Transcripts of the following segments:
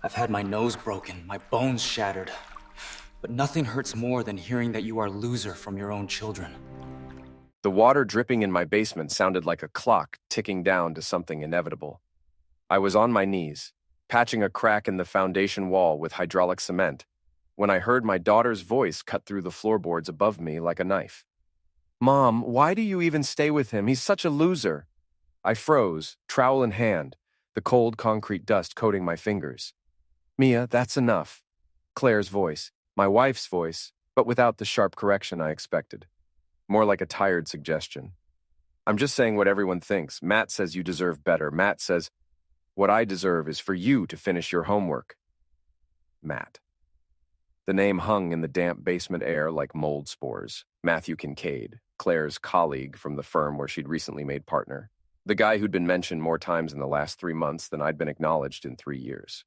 I've had my nose broken, my bones shattered. But nothing hurts more than hearing that you are a loser from your own children. The water dripping in my basement sounded like a clock ticking down to something inevitable. I was on my knees, patching a crack in the foundation wall with hydraulic cement, when I heard my daughter's voice cut through the floorboards above me like a knife. "Mom, why do you even stay with him? He's such a loser." I froze, trowel in hand, the cold concrete dust coating my fingers. "Mia, that's enough." Claire's voice, my wife's voice, but without the sharp correction I expected. More like a tired suggestion. "I'm just saying what everyone thinks. Matt says you deserve better. Matt says, what I deserve is for you to finish your homework." Matt. The name hung in the damp basement air like mold spores. Matthew Kincaid, Claire's colleague from the firm where she'd recently made partner. The guy who'd been mentioned more times in the last 3 months than I'd been acknowledged in 3 years.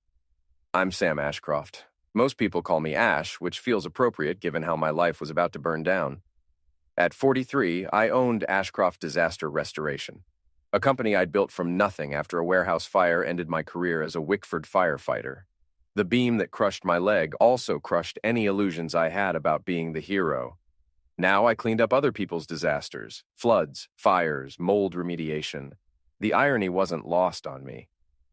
I'm Sam Ashcroft. Most people call me Ash, which feels appropriate given how my life was about to burn down. At 43, I owned Ashcroft Disaster Restoration, a company I'd built from nothing after a warehouse fire ended my career as a Wickford firefighter. The beam that crushed my leg also crushed any illusions I had about being the hero. Now I cleaned up other people's disasters, floods, fires, mold remediation. The irony wasn't lost on me.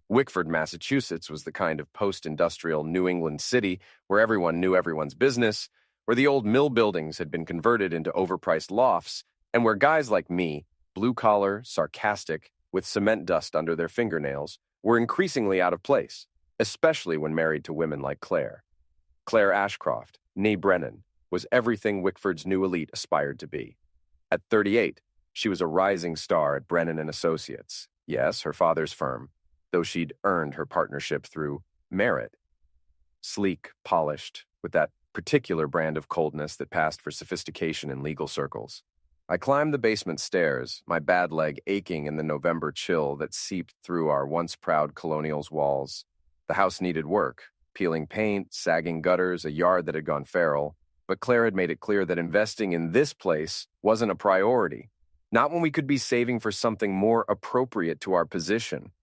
Wickford, Massachusetts was the kind of post-industrial New England city where everyone knew everyone's business, where the old mill buildings had been converted into overpriced lofts, and where guys like me, blue-collar, sarcastic, with cement dust under their fingernails, were increasingly out of place, especially when married to women like Claire. Claire Ashcroft, née Brennan, was everything Wickford's new elite aspired to be. At 38, she was a rising star at Brennan & Associates, yes, her father's firm, though she'd earned her partnership through merit. Sleek, polished, with that particular brand of coldness that passed for sophistication in legal circles. I climbed the basement stairs, my bad leg aching in the November chill that seeped through our once-proud colonial's walls. The house needed work, peeling paint, sagging gutters, a yard that had gone feral, but Claire had made it clear that investing in this place wasn't a priority, not when we could be saving for something more appropriate to our position.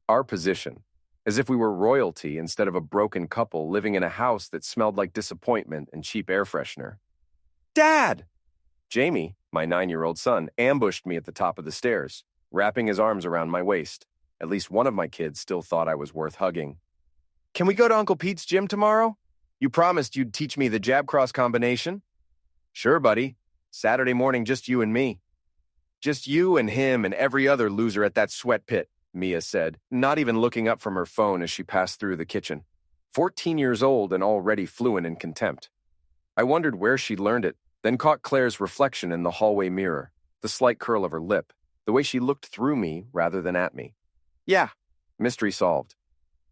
Our position, as if we were royalty instead of a broken couple living in a house that smelled like disappointment and cheap air freshener. "Dad!" Jamie, my 9-year-old son, ambushed me at the top of the stairs, wrapping his arms around my waist. At least one of my kids still thought I was worth hugging. "Can we go to Uncle Pete's gym tomorrow? You promised you'd teach me the jab cross combination." "Sure, buddy. Saturday morning, just you and me." "Just you and him and every other loser at that sweat pit," Mia said, not even looking up from her phone as she passed through the kitchen. 14 years old and already fluent in contempt. I wondered where she'd learned it, then caught Claire's reflection in the hallway mirror, the slight curl of her lip, the way she looked through me rather than at me. "Yeah," mystery solved.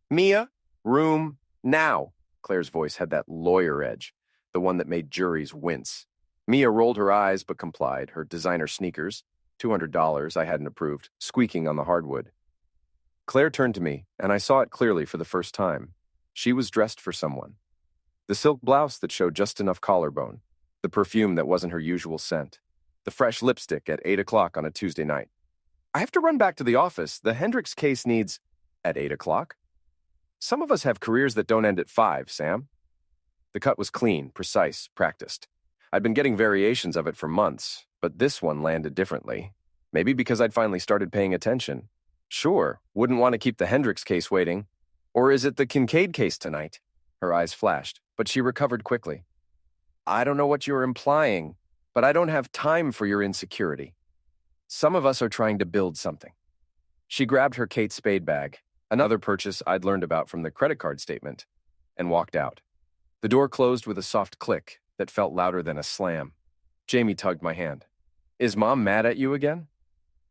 "Mia, room, now." Claire's voice had that lawyer edge, the one that made juries wince. Mia rolled her eyes but complied, her designer sneakers, $200 I hadn't approved, squeaking on the hardwood. Claire turned to me, and I saw it clearly for the first time. She was dressed for someone. The silk blouse that showed just enough collarbone, the perfume that wasn't her usual scent, the fresh lipstick at 8 o'clock on a Tuesday night. "I have to run back to the office. The Hendricks case needs—" "At 8 o'clock? Some of us have careers that don't end at 5, Sam." The cut was clean, precise, practiced. I'd been getting variations of it for months, but this one landed differently. Maybe because I'd finally started paying attention. "Sure, wouldn't want to keep the Hendricks case waiting. Or is it the Kincaid case tonight?" Her eyes flashed, but she recovered quickly. "I don't know what you're implying, but I don't have time for your insecurity. Some of us are trying to build something." She grabbed her Kate Spade bag, another purchase I'd learned about from the credit card statement, and walked out. The door closed with a soft click that felt louder than a slam. Jamie tugged my hand. "Is Mom mad at you again?"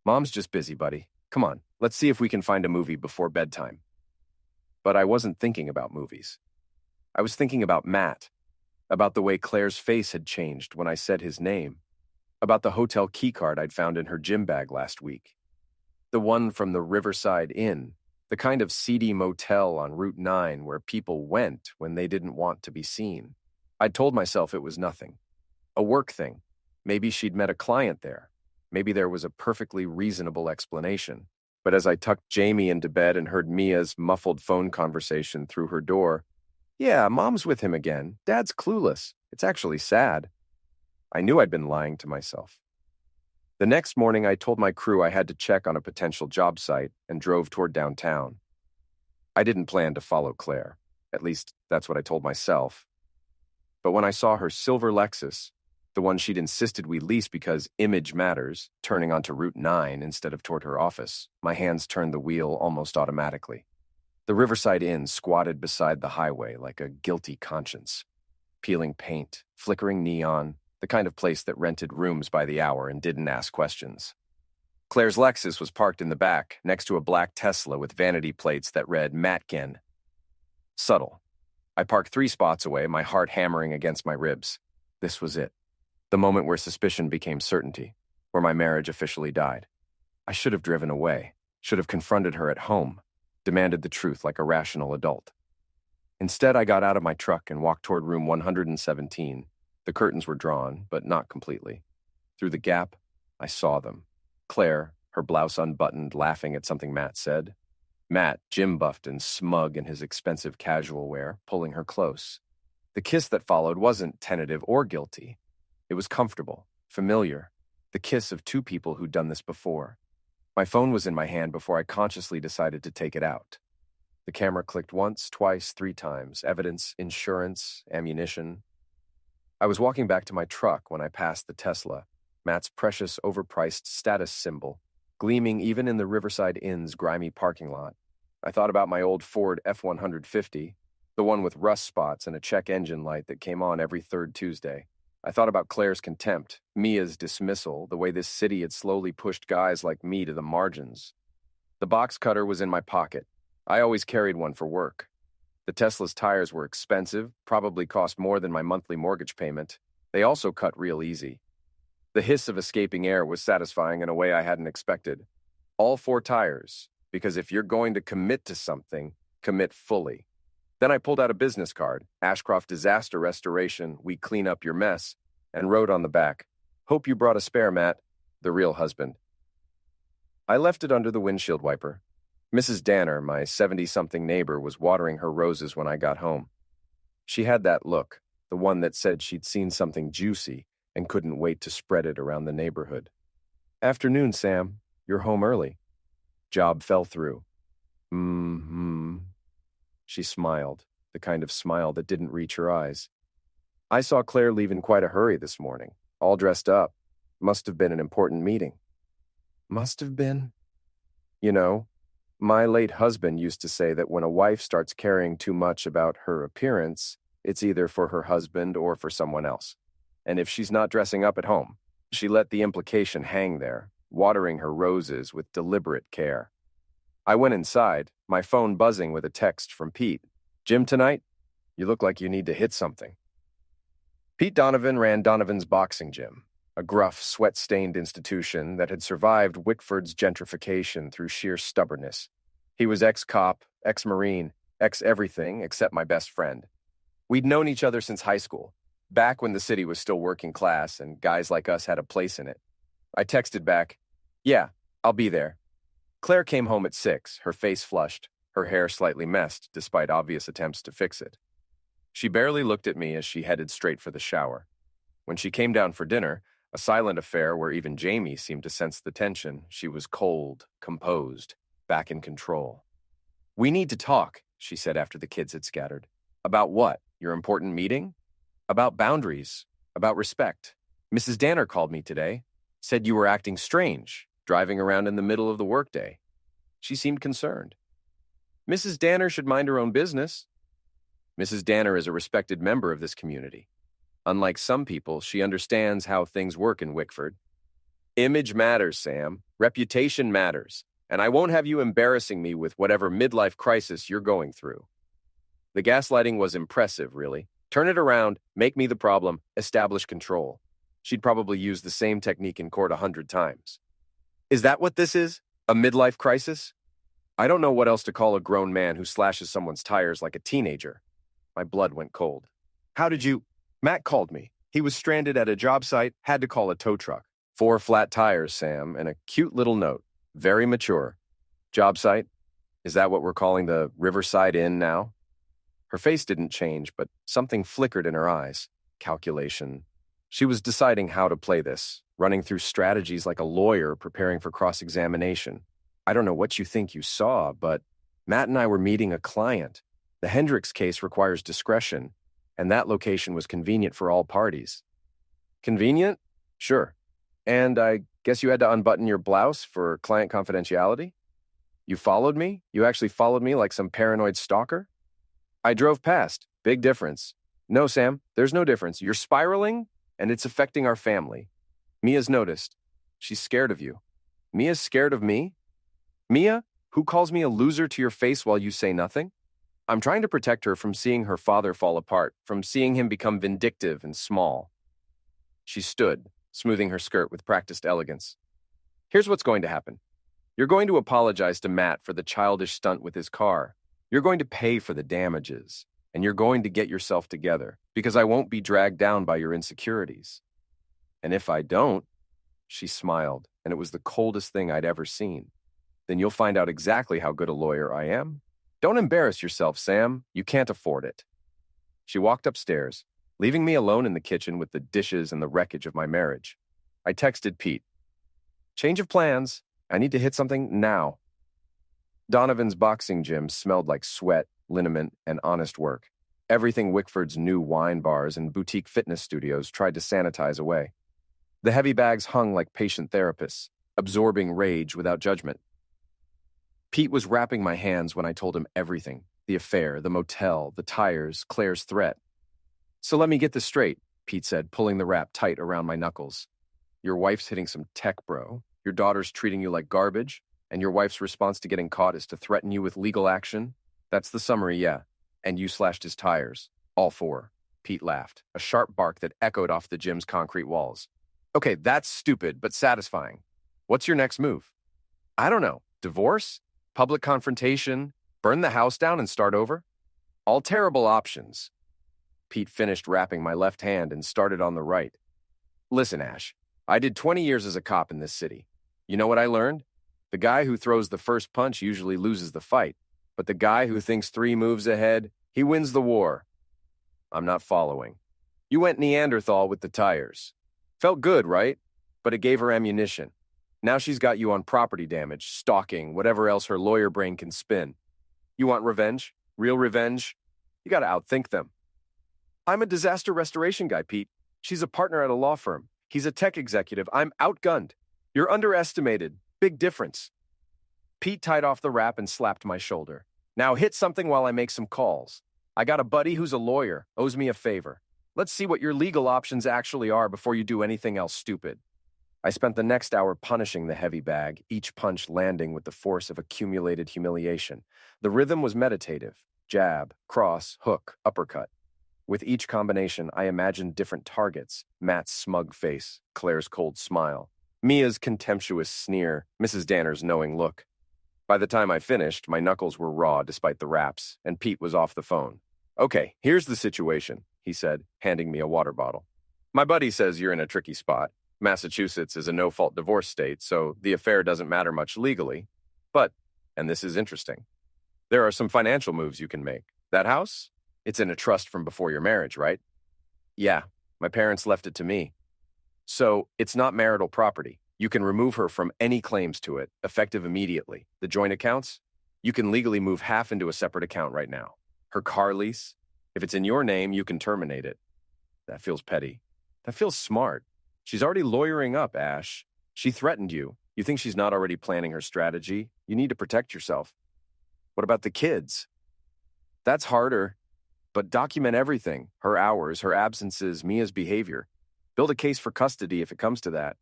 "Mom's just busy, buddy. Come on, let's see if we can find a movie before bedtime." But I wasn't thinking about movies. I was thinking about Matt, about the way Claire's face had changed when I said his name, about the hotel keycard I'd found in her gym bag last week. The one from the Riverside Inn, the kind of seedy motel on Route 9 where people went when they didn't want to be seen. I'd told myself it was nothing. A work thing. Maybe she'd met a client there. Maybe there was a perfectly reasonable explanation. But as I tucked Jamie into bed and heard Mia's muffled phone conversation through her door, "Yeah, Mom's with him again. Dad's clueless. It's actually sad," I knew I'd been lying to myself. The next morning, I told my crew I had to check on a potential job site and drove toward downtown. I didn't plan to follow Claire. At least, that's what I told myself. But when I saw her silver Lexus, the one she'd insisted we lease because image matters, turning onto Route 9 instead of toward her office, my hands turned the wheel almost automatically. The Riverside Inn squatted beside the highway like a guilty conscience. Peeling paint, flickering neon, the kind of place that rented rooms by the hour and didn't ask questions. Claire's Lexus was parked in the back, next to a black Tesla with vanity plates that read Matkin. Subtle. I parked 3 spots away, my heart hammering against my ribs. This was it. The moment where suspicion became certainty, where my marriage officially died. I should have driven away, should have confronted her at home, demanded the truth like a rational adult. Instead, I got out of my truck and walked toward room 117. The curtains were drawn, but not completely. Through the gap, I saw them. Claire, her blouse unbuttoned, laughing at something Matt said. Matt, gym-buffed and smug in his expensive casual wear, pulling her close. The kiss that followed wasn't tentative or guilty. It was comfortable, familiar, the kiss of 2 people who'd done this before. My phone was in my hand before I consciously decided to take it out. The camera clicked once, twice, 3 times. Evidence, insurance, ammunition. I was walking back to my truck when I passed the Tesla, Matt's precious overpriced status symbol, gleaming even in the Riverside Inn's grimy parking lot. I thought about my old Ford F-150, the one with rust spots and a check engine light that came on every 3rd Tuesday. I thought about Claire's contempt, Mia's dismissal, the way this city had slowly pushed guys like me to the margins. The box cutter was in my pocket. I always carried one for work. The Tesla's tires were expensive, probably cost more than my monthly mortgage payment. They also cut real easy. The hiss of escaping air was satisfying in a way I hadn't expected. All 4 tires, because if you're going to commit to something, commit fully. Then I pulled out a business card, Ashcroft Disaster Restoration, we clean up your mess, and wrote on the back, "Hope you brought a spare, Matt, the real husband." I left it under the windshield wiper. Mrs. Danner, my 70-something neighbor, was watering her roses when I got home. She had that look, the one that said she'd seen something juicy and couldn't wait to spread it around the neighborhood. "Afternoon, Sam. You're home early." Job fell through. Mm-hmm. She smiled, the kind of smile that didn't reach her eyes. "I saw Claire leave in quite a hurry this morning, all dressed up. Must have been an important meeting." Must have been? You know, my late husband used to say that when a wife starts caring too much about her appearance, it's either for her husband or for someone else. And if she's not dressing up at home, she let the implication hang there, watering her roses with deliberate care. I went inside, my phone buzzing with a text from Pete. "Gym tonight? You look like you need to hit something." Pete Donovan ran Donovan's boxing gym, a gruff, sweat-stained institution that had survived Wickford's gentrification through sheer stubbornness. He was ex-cop, ex-Marine, ex-everything except my best friend. We'd known each other since high school, back when the city was still working class and guys like us had a place in it. I texted back, "Yeah, I'll be there." Claire came home at 6, her face flushed, her hair slightly messed despite obvious attempts to fix it. She barely looked at me as she headed straight for the shower. When she came down for dinner, a silent affair where even Jamie seemed to sense the tension, she was cold, composed, back in control. "We need to talk," she said after the kids had scattered. "About what? Your important meeting?" "About boundaries, about respect. Mrs. Danner called me today, said you were acting strange, driving around in the middle of the workday." She seemed concerned. "Mrs. Danner should mind her own business." Mrs. Danner is a respected member of this community. Unlike some people, she understands how things work in Wickford. "Image matters, Sam. Reputation matters. And I won't have you embarrassing me with whatever midlife crisis you're going through." The gaslighting was impressive, really. Turn it around, make me the problem, establish control. She'd probably use the same technique in court 100 times. Is that what this is? A midlife crisis? I don't know what else to call a grown man who slashes someone's tires like a teenager. My blood went cold. "How did you—" "Matt called me. He was stranded at a job site, had to call a tow truck. 4 flat tires, Sam, and a cute little note. Very mature." Job site? Is that what we're calling the Riverside Inn now? Her face didn't change, but something flickered in her eyes. Calculation. She was deciding how to play this, running through strategies like a lawyer preparing for cross-examination. I don't know what you think you saw, but Matt and I were meeting a client. The Hendricks case requires discretion, and that location was convenient for all parties. Convenient? Sure. And I guess you had to unbutton your blouse for client confidentiality? You followed me? You actually followed me like some paranoid stalker? I drove past. Big difference. No, Sam, there's no difference. You're spiraling, and it's affecting our family. Mia's noticed. She's scared of you. Mia's scared of me? Mia, who calls me a loser to your face while you say nothing? I'm trying to protect her from seeing her father fall apart, from seeing him become vindictive and small. She stood, smoothing her skirt with practiced elegance. Here's what's going to happen. You're going to apologize to Matt for the childish stunt with his car. You're going to pay for the damages, and you're going to get yourself together, because I won't be dragged down by your insecurities. And if I don't, she smiled, and it was the coldest thing I'd ever seen. Then you'll find out exactly how good a lawyer I am. Don't embarrass yourself, Sam. You can't afford it. She walked upstairs, leaving me alone in the kitchen with the dishes and the wreckage of my marriage. I texted Pete. Change of plans. I need to hit something now. Donovan's boxing gym smelled like sweat, liniment, and honest work. Everything Wickford's new wine bars and boutique fitness studios tried to sanitize away. The heavy bags hung like patient therapists, absorbing rage without judgment. Pete was wrapping my hands when I told him everything: the affair, the motel, the tires, Claire's threat. So let me get this straight, Pete said, pulling the wrap tight around my knuckles. Your wife's hitting some tech, bro. Your daughter's treating you like garbage, and your wife's response to getting caught is to threaten you with legal action? That's the summary, yeah. And you slashed his tires. All four. Pete laughed, a sharp bark that echoed off the gym's concrete walls. Okay, that's stupid, but satisfying. What's your next move? I don't know. Divorce? Public confrontation? Burn the house down and start over? All terrible options. Pete finished wrapping my left hand and started on the right. Listen, Ash, I did 20 years as a cop in this city. You know what I learned? The guy who throws the first punch usually loses the fight, but the guy who thinks 3 moves ahead, he wins the war. I'm not following. You went Neanderthal with the tires. Felt good, right? But it gave her ammunition. Now she's got you on property damage, stalking, whatever else her lawyer brain can spin. You want revenge? Real revenge? You gotta outthink them. I'm a disaster restoration guy, Pete. She's a partner at a law firm. He's a tech executive. I'm outgunned. You're underestimated. Big difference. Pete tied off the wrap and slapped my shoulder. Now hit something while I make some calls. I got a buddy who's a lawyer, owes me a favor. Let's see what your legal options actually are before you do anything else stupid. I spent the next hour punishing the heavy bag, each punch landing with the force of accumulated humiliation. The rhythm was meditative: jab, cross, hook, uppercut. With each combination, I imagined different targets: Matt's smug face, Claire's cold smile, Mia's contemptuous sneer, Mrs. Danner's knowing look. By the time I finished, my knuckles were raw despite the wraps, and Pete was off the phone. Okay, here's the situation, he said, handing me a water bottle. My buddy says you're in a tricky spot. Massachusetts is a no-fault divorce state, so the affair doesn't matter much legally. But, and this is interesting, there are some financial moves you can make. That house? It's in a trust from before your marriage, right? Yeah, my parents left it to me. So, it's not marital property. You can remove her from any claims to it, effective immediately. The joint accounts? You can legally move half into a separate account right now. Her car lease? If it's in your name, you can terminate it. That feels petty. That feels smart. She's already lawyering up, Ash. She threatened you. You think she's not already planning her strategy? You need to protect yourself. What about the kids? That's harder. But document everything: her hours, her absences, Mia's behavior. Build a case for custody if it comes to that.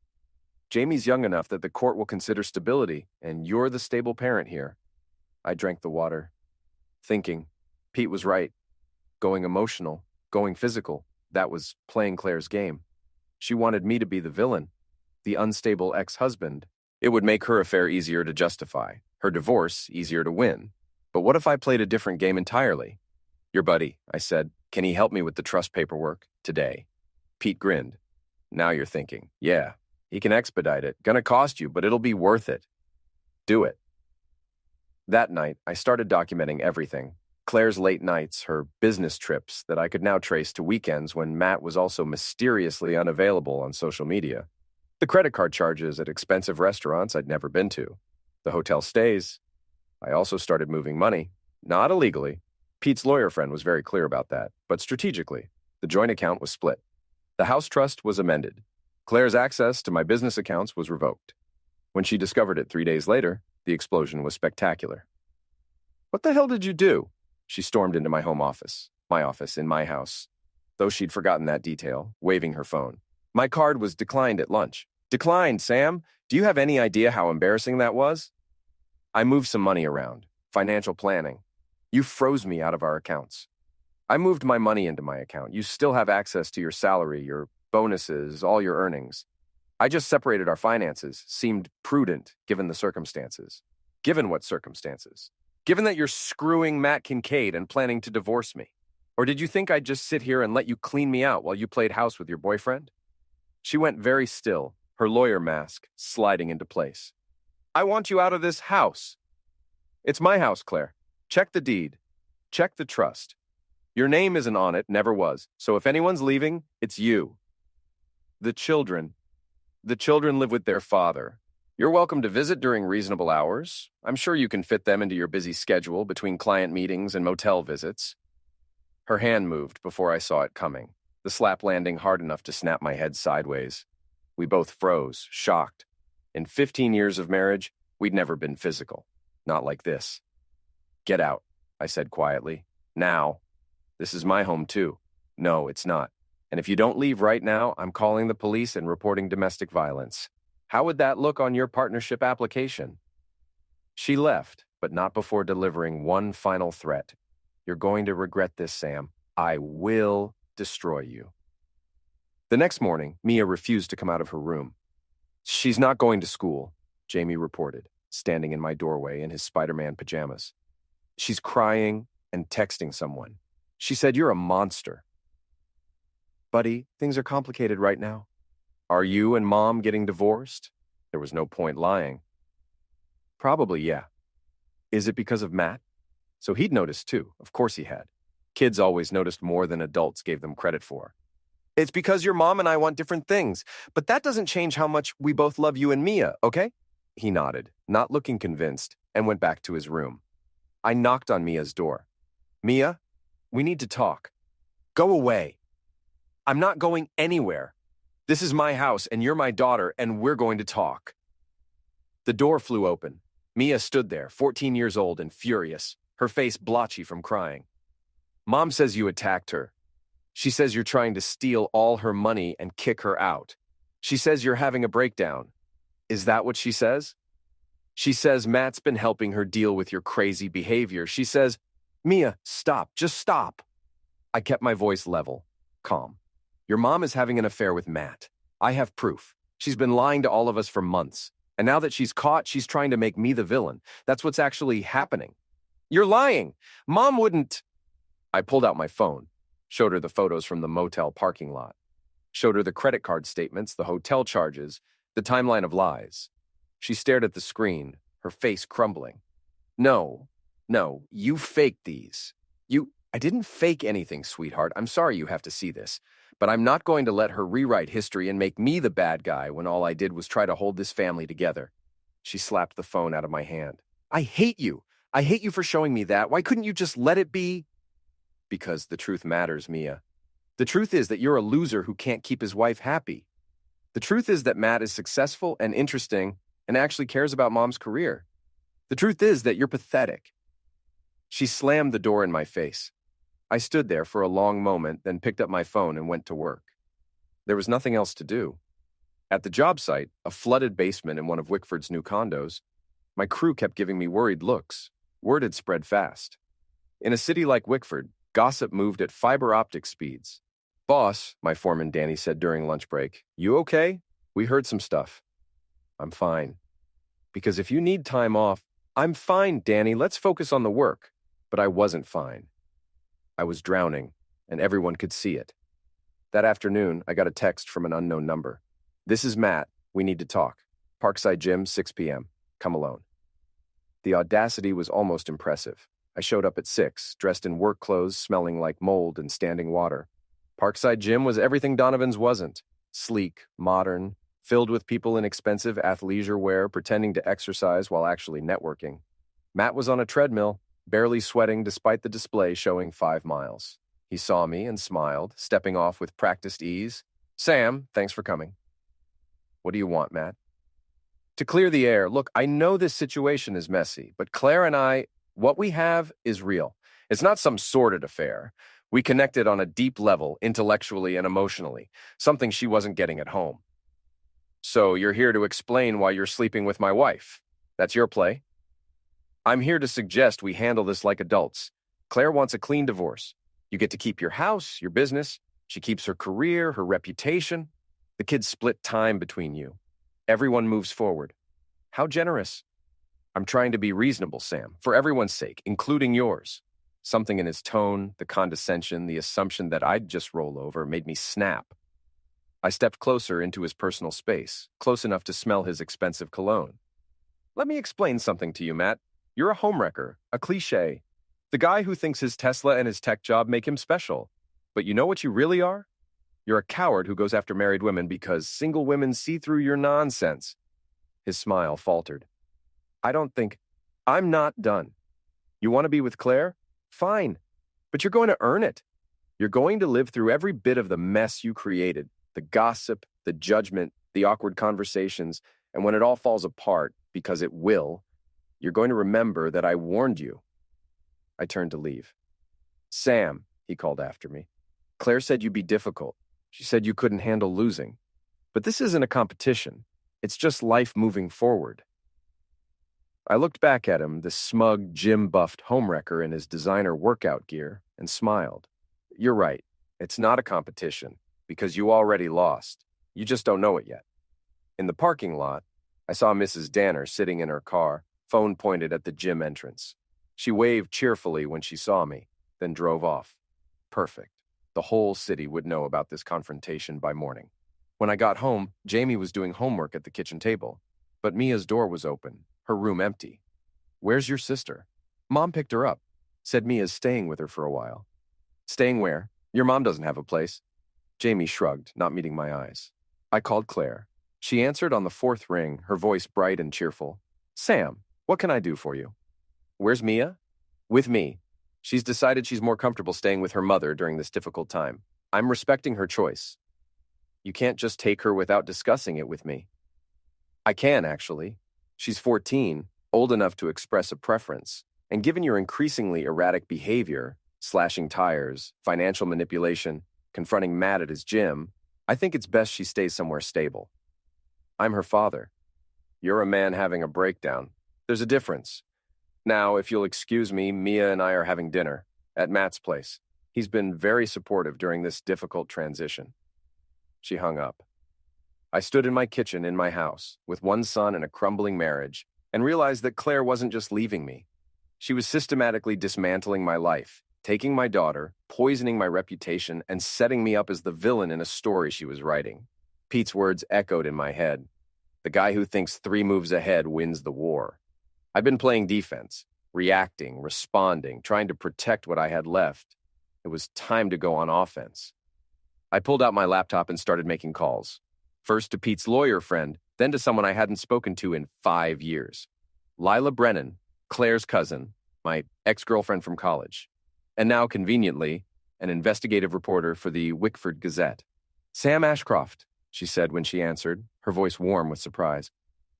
Jamie's young enough that the court will consider stability, and you're the stable parent here. I drank the water, thinking. Pete was right. Going emotional, going physical, that was playing Claire's game. She wanted me to be the villain, the unstable ex-husband. It would make her affair easier to justify, her divorce easier to win. But what if I played a different game entirely? Your buddy, I said. Can he help me with the trust paperwork today? Pete grinned. Now you're thinking. Yeah, he can expedite it. Gonna cost you, but it'll be worth it. Do it. That night, I started documenting everything. Claire's late nights, her business trips that I could now trace to weekends when Matt was also mysteriously unavailable on social media. The credit card charges at expensive restaurants I'd never been to. The hotel stays. I also started moving money, not illegally. Pete's lawyer friend was very clear about that, but strategically. The joint account was split. The house trust was amended. Claire's access to my business accounts was revoked. When she discovered it 3 days later, the explosion was spectacular. "What the hell did you do?" She stormed into my home office. My office in my house. Though she'd forgotten that detail, waving her phone. "My card was declined at lunch." "Declined, Sam? Do you have any idea how embarrassing that was?" "I moved some money around. Financial planning. You froze me out of our accounts." "I moved my money into my account. You still have access to your salary, your bonuses, all your earnings. I just separated our finances. Seemed prudent, given the circumstances." "Given what circumstances?" "Given that you're screwing Matt Kincaid and planning to divorce me. Or did you think I'd just sit here and let you clean me out while you played house with your boyfriend?" She went very still, her lawyer mask sliding into place. "I want you out of this house." "It's my house, Claire. Check the deed. Check the trust. Your name isn't on it, never was. So if anyone's leaving, it's you." The children live with their father. You're welcome to visit during reasonable hours. I'm sure you can fit them into your busy schedule between client meetings and motel visits." Her hand moved before I saw it coming, the slap landing hard enough to snap my head sideways. We both froze, shocked. In 15 years of marriage, we'd never been physical. Not like this. "Get out," I said quietly. "Now. This is my home too." "No, it's not. And if you don't leave right now, I'm calling the police and reporting domestic violence. How would that look on your partnership application?" She left, but not before delivering one final threat. "You're going to regret this, Sam. I will destroy you." The next morning, Mia refused to come out of her room. "She's not going to school," Jamie reported, standing in my doorway in his Spider-Man pajamas. "She's crying and texting someone. She said you're a monster." "Buddy, things are complicated right now." "Are you and Mom getting divorced?" There was no point lying. "Probably, yeah." "Is it because of Matt?" So he'd noticed too. Of course he had. Kids always noticed more than adults gave them credit for. "It's because your mom and I want different things. But that doesn't change how much we both love you and Mia, okay?" He nodded, not looking convinced, and went back to his room. I knocked on Mia's door. "Mia, we need to talk." "Go away." "I'm not going anywhere. This is my house, and you're my daughter, and we're going to talk." The door flew open. Mia stood there, 14 years old and furious, her face blotchy from crying. "Mom says you attacked her. She says you're trying to steal all her money and kick her out. She says you're having a breakdown." "Is that what she says?" "She says Matt's been helping her deal with your crazy behavior. She says..." "Mia, stop. Just stop." I kept my voice level, calm. "Your mom is having an affair with Matt. I have proof. She's been lying to all of us for months. And now that she's caught, she's trying to make me the villain. That's what's actually happening." "You're lying. Mom wouldn't..." I pulled out my phone, showed her the photos from the motel parking lot, showed her the credit card statements, the hotel charges, the timeline of lies. She stared at the screen, her face crumbling. No, you faked these. I didn't fake anything, sweetheart. I'm sorry you have to see this. But I'm not going to let her rewrite history and make me the bad guy when all I did was try to hold this family together." She slapped the phone out of my hand. "I hate you. I hate you for showing me that. Why couldn't you just let it be?" "Because the truth matters, Mia. The truth is that you're a loser who can't keep his wife happy. The truth is that Matt is successful and interesting and actually cares about Mom's career. The truth is that you're pathetic." She slammed the door in my face. I stood there for a long moment, then picked up my phone and went to work. There was nothing else to do. At the job site, a flooded basement in one of Wickford's new condos, my crew kept giving me worried looks. Word had spread fast. In a city like Wickford, gossip moved at fiber optic speeds. "Boss," my foreman Danny said during lunch break, "you okay? We heard some stuff." "I'm fine." "Because if you need time off..." "I'm fine, Danny. Let's focus on the work." But I wasn't fine. I was drowning, and everyone could see it. That afternoon, I got a text from an unknown number. "This is Matt. We need to talk. Parkside Gym, 6 p.m. Come alone." The audacity was almost impressive. I showed up at 6, dressed in work clothes, smelling like mold and standing water. Parkside Gym was everything Donovan's wasn't. Sleek, modern, filled with people in expensive athleisure wear pretending to exercise while actually networking. Matt was on a treadmill, barely sweating despite the display showing 5 miles. He saw me and smiled, stepping off with practiced ease. "Sam, thanks for coming." "What do you want, Matt?" "To clear the air, look, I know this situation is messy, but Claire and I, what we have is real. It's not some sordid affair. We connected on a deep level, intellectually and emotionally, something she wasn't getting at home." "So you're here to explain why you're sleeping with my wife? That's your play?" "I'm here to suggest we handle this like adults. Claire wants a clean divorce. You get to keep your house, your business. She keeps her career, her reputation. The kids split time between you. Everyone moves forward. How generous." "I'm trying to be reasonable, Sam, for everyone's sake, including yours." Something in his tone, the condescension, the assumption that I'd just roll over made me snap. I stepped closer into his personal space, close enough to smell his expensive cologne. "Let me explain something to you, Matt. You're a homewrecker, a cliché. The guy who thinks his Tesla and his tech job make him special. But you know what you really are? You're a coward who goes after married women because single women see through your nonsense." His smile faltered. I'm not done. You want to be with Claire? Fine. But you're going to earn it. You're going to live through every bit of the mess you created, the gossip, the judgment, the awkward conversations, and when it all falls apart, because it will, you're going to remember that I warned you. I turned to leave. "Sam," he called after me. "Claire said you'd be difficult. She said you couldn't handle losing. But this isn't a competition. It's just life moving forward." I looked back at him, the smug, gym-buffed homewrecker in his designer workout gear, and smiled. "You're right. It's not a competition, because you already lost. You just don't know it yet." In the parking lot, I saw Mrs. Danner sitting in her car, phone pointed at the gym entrance. She waved cheerfully when she saw me, then drove off. Perfect. The whole city would know about this confrontation by morning. When I got home, Jamie was doing homework at the kitchen table, but Mia's door was open, her room empty. "Where's your sister?" "Mom picked her up. Said Mia's staying with her for a while." "Staying where? Your mom doesn't have a place." Jamie shrugged, not meeting my eyes. I called Claire. She answered on the 4th ring, her voice bright and cheerful. "Sam, what can I do for you?" "Where's Mia?" "With me. She's decided she's more comfortable staying with her mother during this difficult time. I'm respecting her choice." "You can't just take her without discussing it with me." "I can, actually. She's 14, old enough to express a preference, and given your increasingly erratic behavior, slashing tires, financial manipulation, confronting Matt at his gym, I think it's best she stays somewhere stable." "I'm her father." "You're a man having a breakdown. There's a difference. Now, if you'll excuse me, Mia and I are having dinner at Matt's place. He's been very supportive during this difficult transition." She hung up. I stood in my kitchen in my house, with one son and a crumbling marriage, and realized that Claire wasn't just leaving me. She was systematically dismantling my life, taking my daughter, poisoning my reputation, and setting me up as the villain in a story she was writing. Pete's words echoed in my head. The guy who thinks 3 moves ahead wins the war. I've been playing defense, reacting, responding, trying to protect what I had left. It was time to go on offense. I pulled out my laptop and started making calls. First to Pete's lawyer friend, then to someone I hadn't spoken to in 5 years. Lila Brennan, Claire's cousin, my ex-girlfriend from college. And now, conveniently, an investigative reporter for the Wickford Gazette. "Sam Ashcroft," she said when she answered, her voice warm with surprise.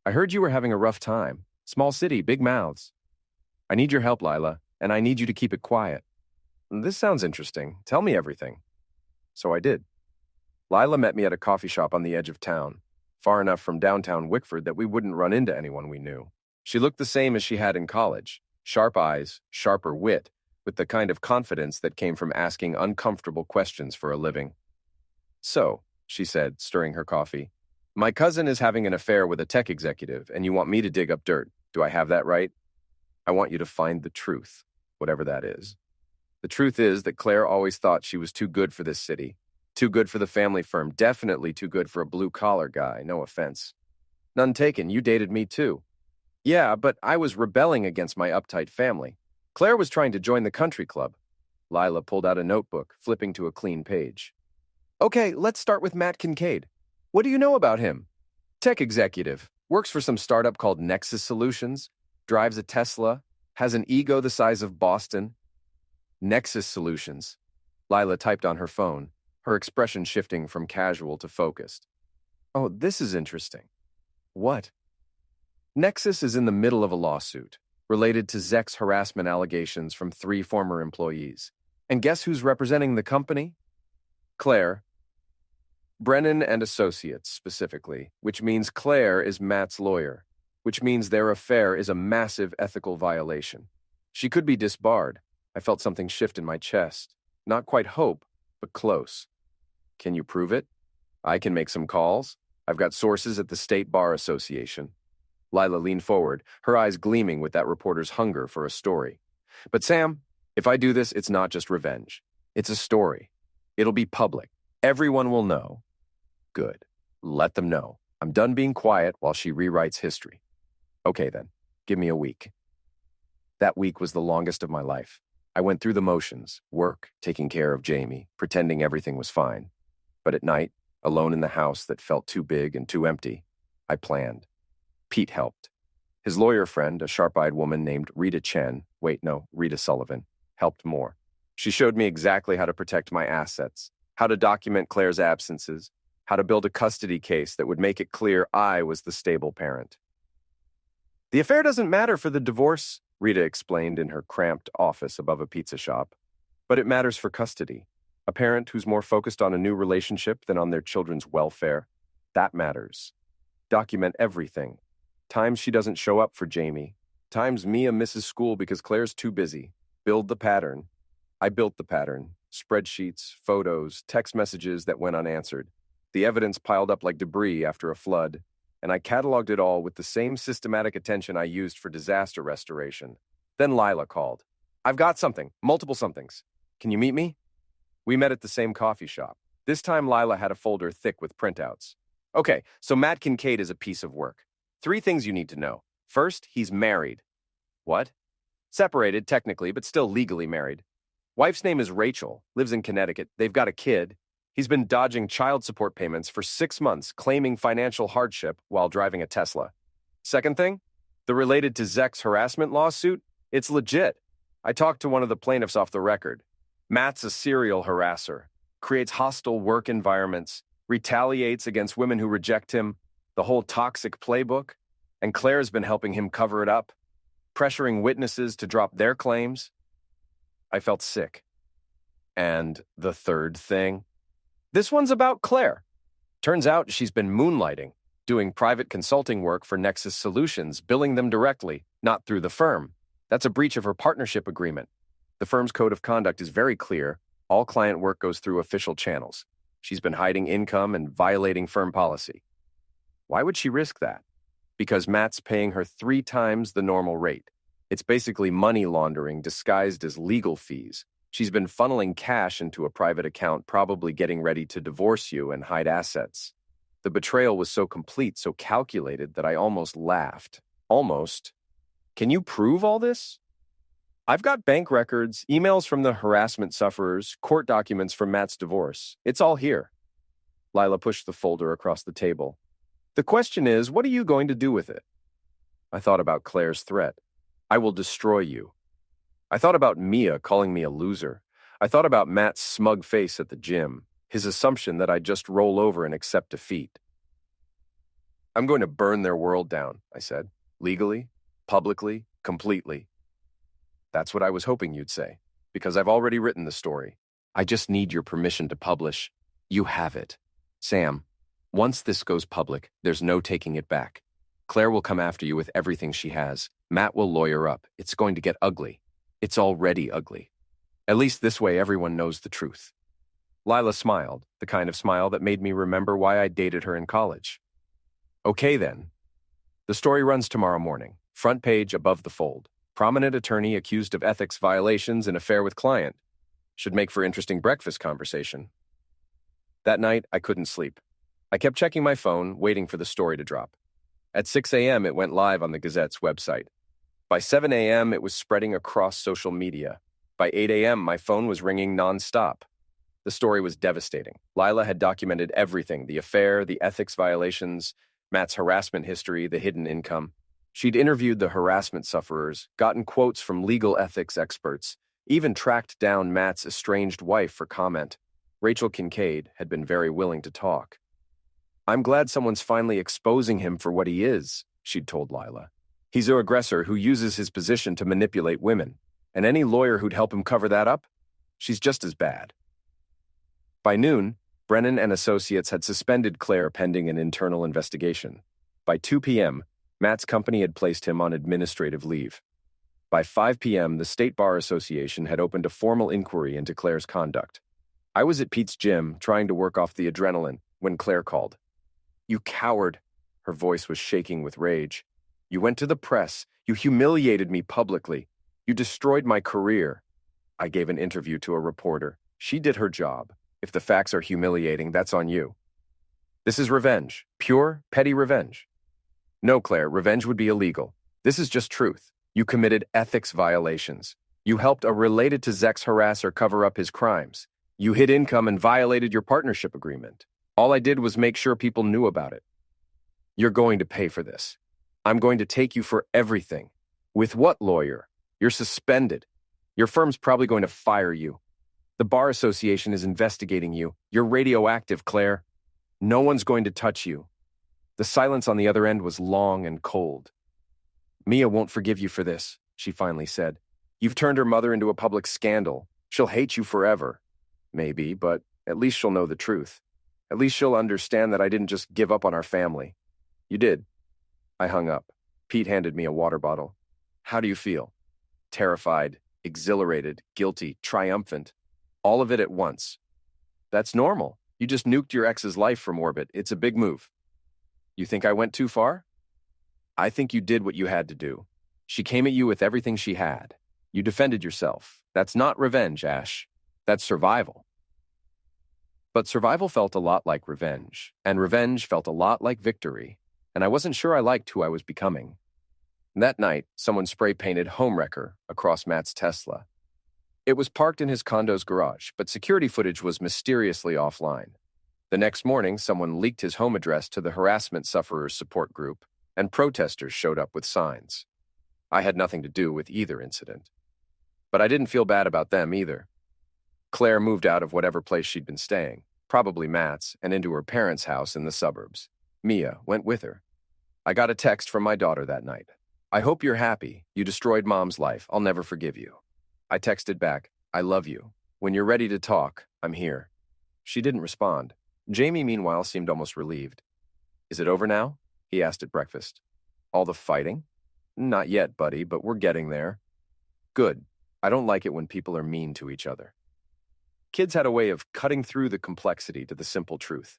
"I heard you were having a rough time. Small city, big mouths. I need your help, Lila, and I need you to keep it quiet." "This sounds interesting. Tell me everything." So I did. Lila met me at a coffee shop on the edge of town, far enough from downtown Wickford that we wouldn't run into anyone we knew. She looked the same as she had in college, sharp eyes, sharper wit, with the kind of confidence that came from asking uncomfortable questions for a living. "So," she said, stirring her coffee, "my cousin is having an affair with a tech executive, and you want me to dig up dirt. Do I have that right? I want you to find the truth, whatever that is. The truth is that Claire always thought she was too good for this city, too good for the family firm, definitely too good for a blue-collar guy, no offense. None taken, you dated me too. Yeah, but I was rebelling against my uptight family. Claire was trying to join the country club. Lila pulled out a notebook, flipping to a clean page. Okay, let's start with Matt Kincaid. What do you know about him? Tech executive, works for some startup called Nexus Solutions, drives a Tesla, has an ego the size of Boston. Nexus Solutions. Lila typed on her phone, her expression shifting from casual to focused. Oh, this is interesting. What? Nexus is in the middle of a lawsuit related to Zek's harassment allegations from 3 former employees. And guess who's representing the company? Claire. Brennan and Associates, specifically, which means Claire is Matt's lawyer, which means their affair is a massive ethical violation. She could be disbarred. I felt something shift in my chest. Not quite hope, but close. Can you prove it? I can make some calls. I've got sources at the State Bar Association. Lila leaned forward, her eyes gleaming with that reporter's hunger for a story. But Sam, if I do this, it's not just revenge. It's a story. It'll be public. Everyone will know. Good. Let them know. I'm done being quiet while she rewrites history. Okay then, give me a week. That week was the longest of my life. I went through the motions, work, taking care of Jamie, pretending everything was fine. But at night, alone in the house that felt too big and too empty, I planned. Pete helped. His lawyer friend, a sharp-eyed woman named Rita Sullivan, helped more. She showed me exactly how to protect my assets, how to document Claire's absences, how to build a custody case that would make it clear I was the stable parent. The affair doesn't matter for the divorce, Rita explained in her cramped office above a pizza shop, but it matters for custody. A parent who's more focused on a new relationship than on their children's welfare, that matters. Document everything. Times she doesn't show up for Jamie. Times Mia misses school because Claire's too busy. Build the pattern. I built the pattern. Spreadsheets, photos, text messages that went unanswered. The evidence piled up like debris after a flood, and I cataloged it all with the same systematic attention I used for disaster restoration. Then Lila called. I've got something, multiple somethings. Can you meet me? We met at the same coffee shop. This time Lila had a folder thick with printouts. Okay, so Matt Kincaid is a piece of work. 3 things you need to know. First, he's married. What? Separated, technically, but still legally married. Wife's name is Rachel, lives in Connecticut. They've got a kid. He's been dodging child support payments for 6 months, claiming financial hardship while driving a Tesla. Second thing, the related to Zek's harassment lawsuit, it's legit. I talked to one of the plaintiffs off the record. Matt's a serial harasser, creates hostile work environments, retaliates against women who reject him, the whole toxic playbook, and Claire's been helping him cover it up, pressuring witnesses to drop their claims. I felt sick. And the third thing? This one's about Claire. Turns out she's been moonlighting, doing private consulting work for Nexus Solutions, billing them directly, not through the firm. That's a breach of her partnership agreement. The firm's code of conduct is very clear. All client work goes through official channels. She's been hiding income and violating firm policy. Why would she risk that? Because Matt's paying her 3 times the normal rate. It's basically money laundering disguised as legal fees. She's been funneling cash into a private account, probably getting ready to divorce you and hide assets. The betrayal was so complete, so calculated, that I almost laughed. Almost. Can you prove all this? I've got bank records, emails from the harassment sufferers, court documents from Matt's divorce. It's all here. Lila pushed the folder across the table. The question is, what are you going to do with it? I thought about Claire's threat. I will destroy you. I thought about Mia calling me a loser. I thought about Matt's smug face at the gym, his assumption that I'd just roll over and accept defeat. I'm going to burn their world down, I said. Legally, publicly, completely. That's what I was hoping you'd say, because I've already written the story. I just need your permission to publish. You have it. Sam, once this goes public, there's no taking it back. Claire will come after you with everything she has. Matt will lawyer up. It's going to get ugly. It's already ugly. At least this way everyone knows the truth. Lila smiled, the kind of smile that made me remember why I dated her in college. Okay then. The story runs tomorrow morning. Front page above the fold. Prominent attorney accused of ethics violations in affair with client. Should make for interesting breakfast conversation. That night, I couldn't sleep. I kept checking my phone, waiting for the story to drop. At 6 a.m., it went live on the Gazette's website. By 7 a.m., it was spreading across social media. By 8 a.m., my phone was ringing nonstop. The story was devastating. Lila had documented everything: the affair, the ethics violations, Matt's harassment history, the hidden income. She'd interviewed the harassment sufferers, gotten quotes from legal ethics experts, even tracked down Matt's estranged wife for comment. Rachel Kincaid had been very willing to talk. "I'm glad someone's finally exposing him for what he is," she'd told Lila. "He's an aggressor who uses his position to manipulate women, and any lawyer who'd help him cover that up, she's just as bad." By noon, Brennan and Associates had suspended Claire pending an internal investigation. By 2 p.m., Matt's company had placed him on administrative leave. By 5 p.m., the State Bar Association had opened a formal inquiry into Claire's conduct. I was at Pete's gym, trying to work off the adrenaline, when Claire called. "You coward!" Her voice was shaking with rage. "You went to the press. You humiliated me publicly. You destroyed my career." I gave an interview to a reporter. She did her job. If the facts are humiliating, that's on you. This is revenge. Pure, petty revenge. No, Claire, revenge would be illegal. This is just truth. You committed ethics violations. You helped a related to Zek's harasser cover up his crimes. You hid income and violated your partnership agreement. All I did was make sure people knew about it. You're going to pay for this. I'm going to take you for everything. With what lawyer? You're suspended. Your firm's probably going to fire you. The Bar Association is investigating you. You're radioactive, Claire. No one's going to touch you. The silence on the other end was long and cold. "Mia won't forgive you for this," she finally said. "You've turned her mother into a public scandal. She'll hate you forever." Maybe, but at least she'll know the truth. At least she'll understand that I didn't just give up on our family. You did. I hung up. Pete handed me a water bottle. "How do you feel?" Terrified, exhilarated, guilty, triumphant. All of it at once. "That's normal. You just nuked your ex's life from orbit. It's a big move." "You think I went too far?" "I think you did what you had to do. She came at you with everything she had. You defended yourself. That's not revenge, Ash. That's survival." But survival felt a lot like revenge, and revenge felt a lot like victory, and I wasn't sure I liked who I was becoming. That night, someone spray-painted "Homewrecker" across Matt's Tesla. It was parked in his condo's garage, but security footage was mysteriously offline. The next morning, someone leaked his home address to the harassment sufferers support group, and protesters showed up with signs. I had nothing to do with either incident. But I didn't feel bad about them either. Claire moved out of whatever place she'd been staying, probably Matt's, and into her parents' house in the suburbs. Mia went with her. I got a text from my daughter that night. "I hope you're happy. You destroyed Mom's life. I'll never forgive you." I texted back, "I love you. When you're ready to talk, I'm here." She didn't respond. Jamie, meanwhile, seemed almost relieved. "Is it over now?" he asked at breakfast. "All the fighting?" "Not yet, buddy, but we're getting there." "Good. I don't like it when people are mean to each other." Kids had a way of cutting through the complexity to the simple truth.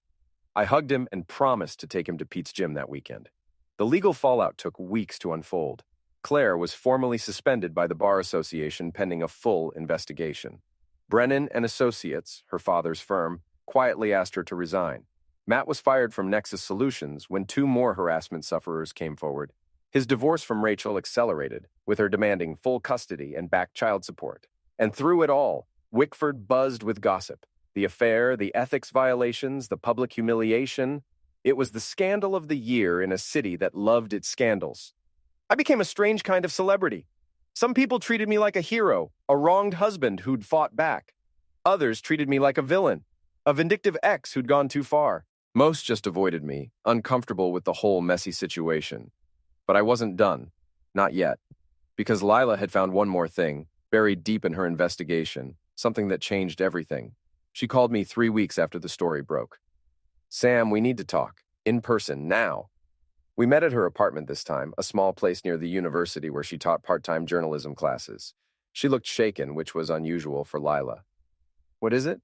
I hugged him and promised to take him to Pete's gym that weekend. The legal fallout took weeks to unfold. Claire was formally suspended by the Bar Association pending a full investigation. Brennan and Associates, her father's firm, quietly asked her to resign. Matt was fired from Nexus Solutions when 2 more harassment sufferers came forward. His divorce from Rachel accelerated, with her demanding full custody and back child support. And through it all, Wickford buzzed with gossip. The affair, the ethics violations, the public humiliation. It was the scandal of the year in a city that loved its scandals. I became a strange kind of celebrity. Some people treated me like a hero, a wronged husband who'd fought back. Others treated me like a villain, a vindictive ex who'd gone too far. Most just avoided me, uncomfortable with the whole messy situation. But I wasn't done. Not yet. Because Lila had found one more thing, buried deep in her investigation, something that changed everything. She called me 3 weeks after the story broke. "Sam, we need to talk. In person, now." We met at her apartment this time, a small place near the university where she taught part-time journalism classes. She looked shaken, which was unusual for Lila. "What is it?"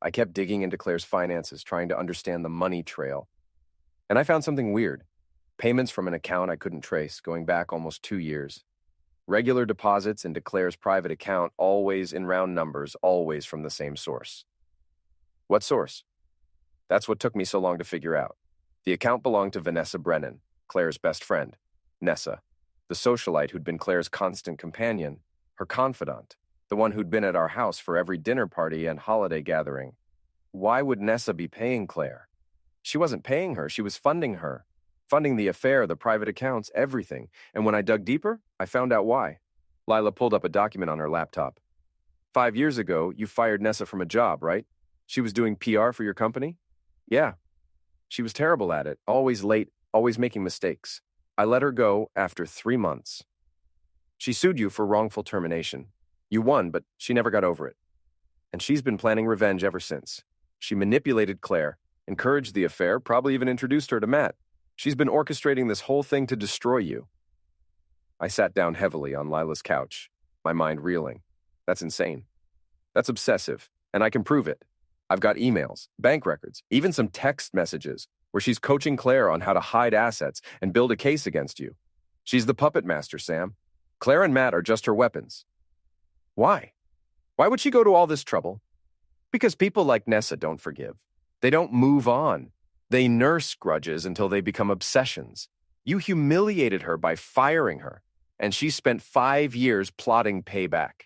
I kept digging into Claire's finances, trying to understand the money trail. And I found something weird. Payments from an account I couldn't trace, going back almost 2 years. Regular deposits into Claire's private account, always in round numbers, always from the same source. What source? That's what took me so long to figure out. The account belonged to Vanessa Brennan, Claire's best friend, Nessa, the socialite who'd been Claire's constant companion, her confidant, the one who'd been at our house for every dinner party and holiday gathering. Why would Nessa be paying Claire? She wasn't paying her, she was funding her. Funding the affair, the private accounts, everything. And when I dug deeper, I found out why. Lila pulled up a document on her laptop. 5 years ago, you fired Nessa from a job, right? She was doing PR for your company? Yeah. She was terrible at it, always late, always making mistakes. I let her go after 3 months. She sued you for wrongful termination. You won, but she never got over it. And she's been planning revenge ever since. She manipulated Claire, encouraged the affair, probably even introduced her to Matt. She's been orchestrating this whole thing to destroy you. I sat down heavily on Lila's couch, my mind reeling. That's insane. That's obsessive, and I can prove it. I've got emails, bank records, even some text messages where she's coaching Claire on how to hide assets and build a case against you. She's the puppet master, Sam. Claire and Matt are just her weapons. Why? Why would she go to all this trouble? Because people like Nessa don't forgive. They don't move on. They nurse grudges until they become obsessions. You humiliated her by firing her, and she spent 5 years plotting payback.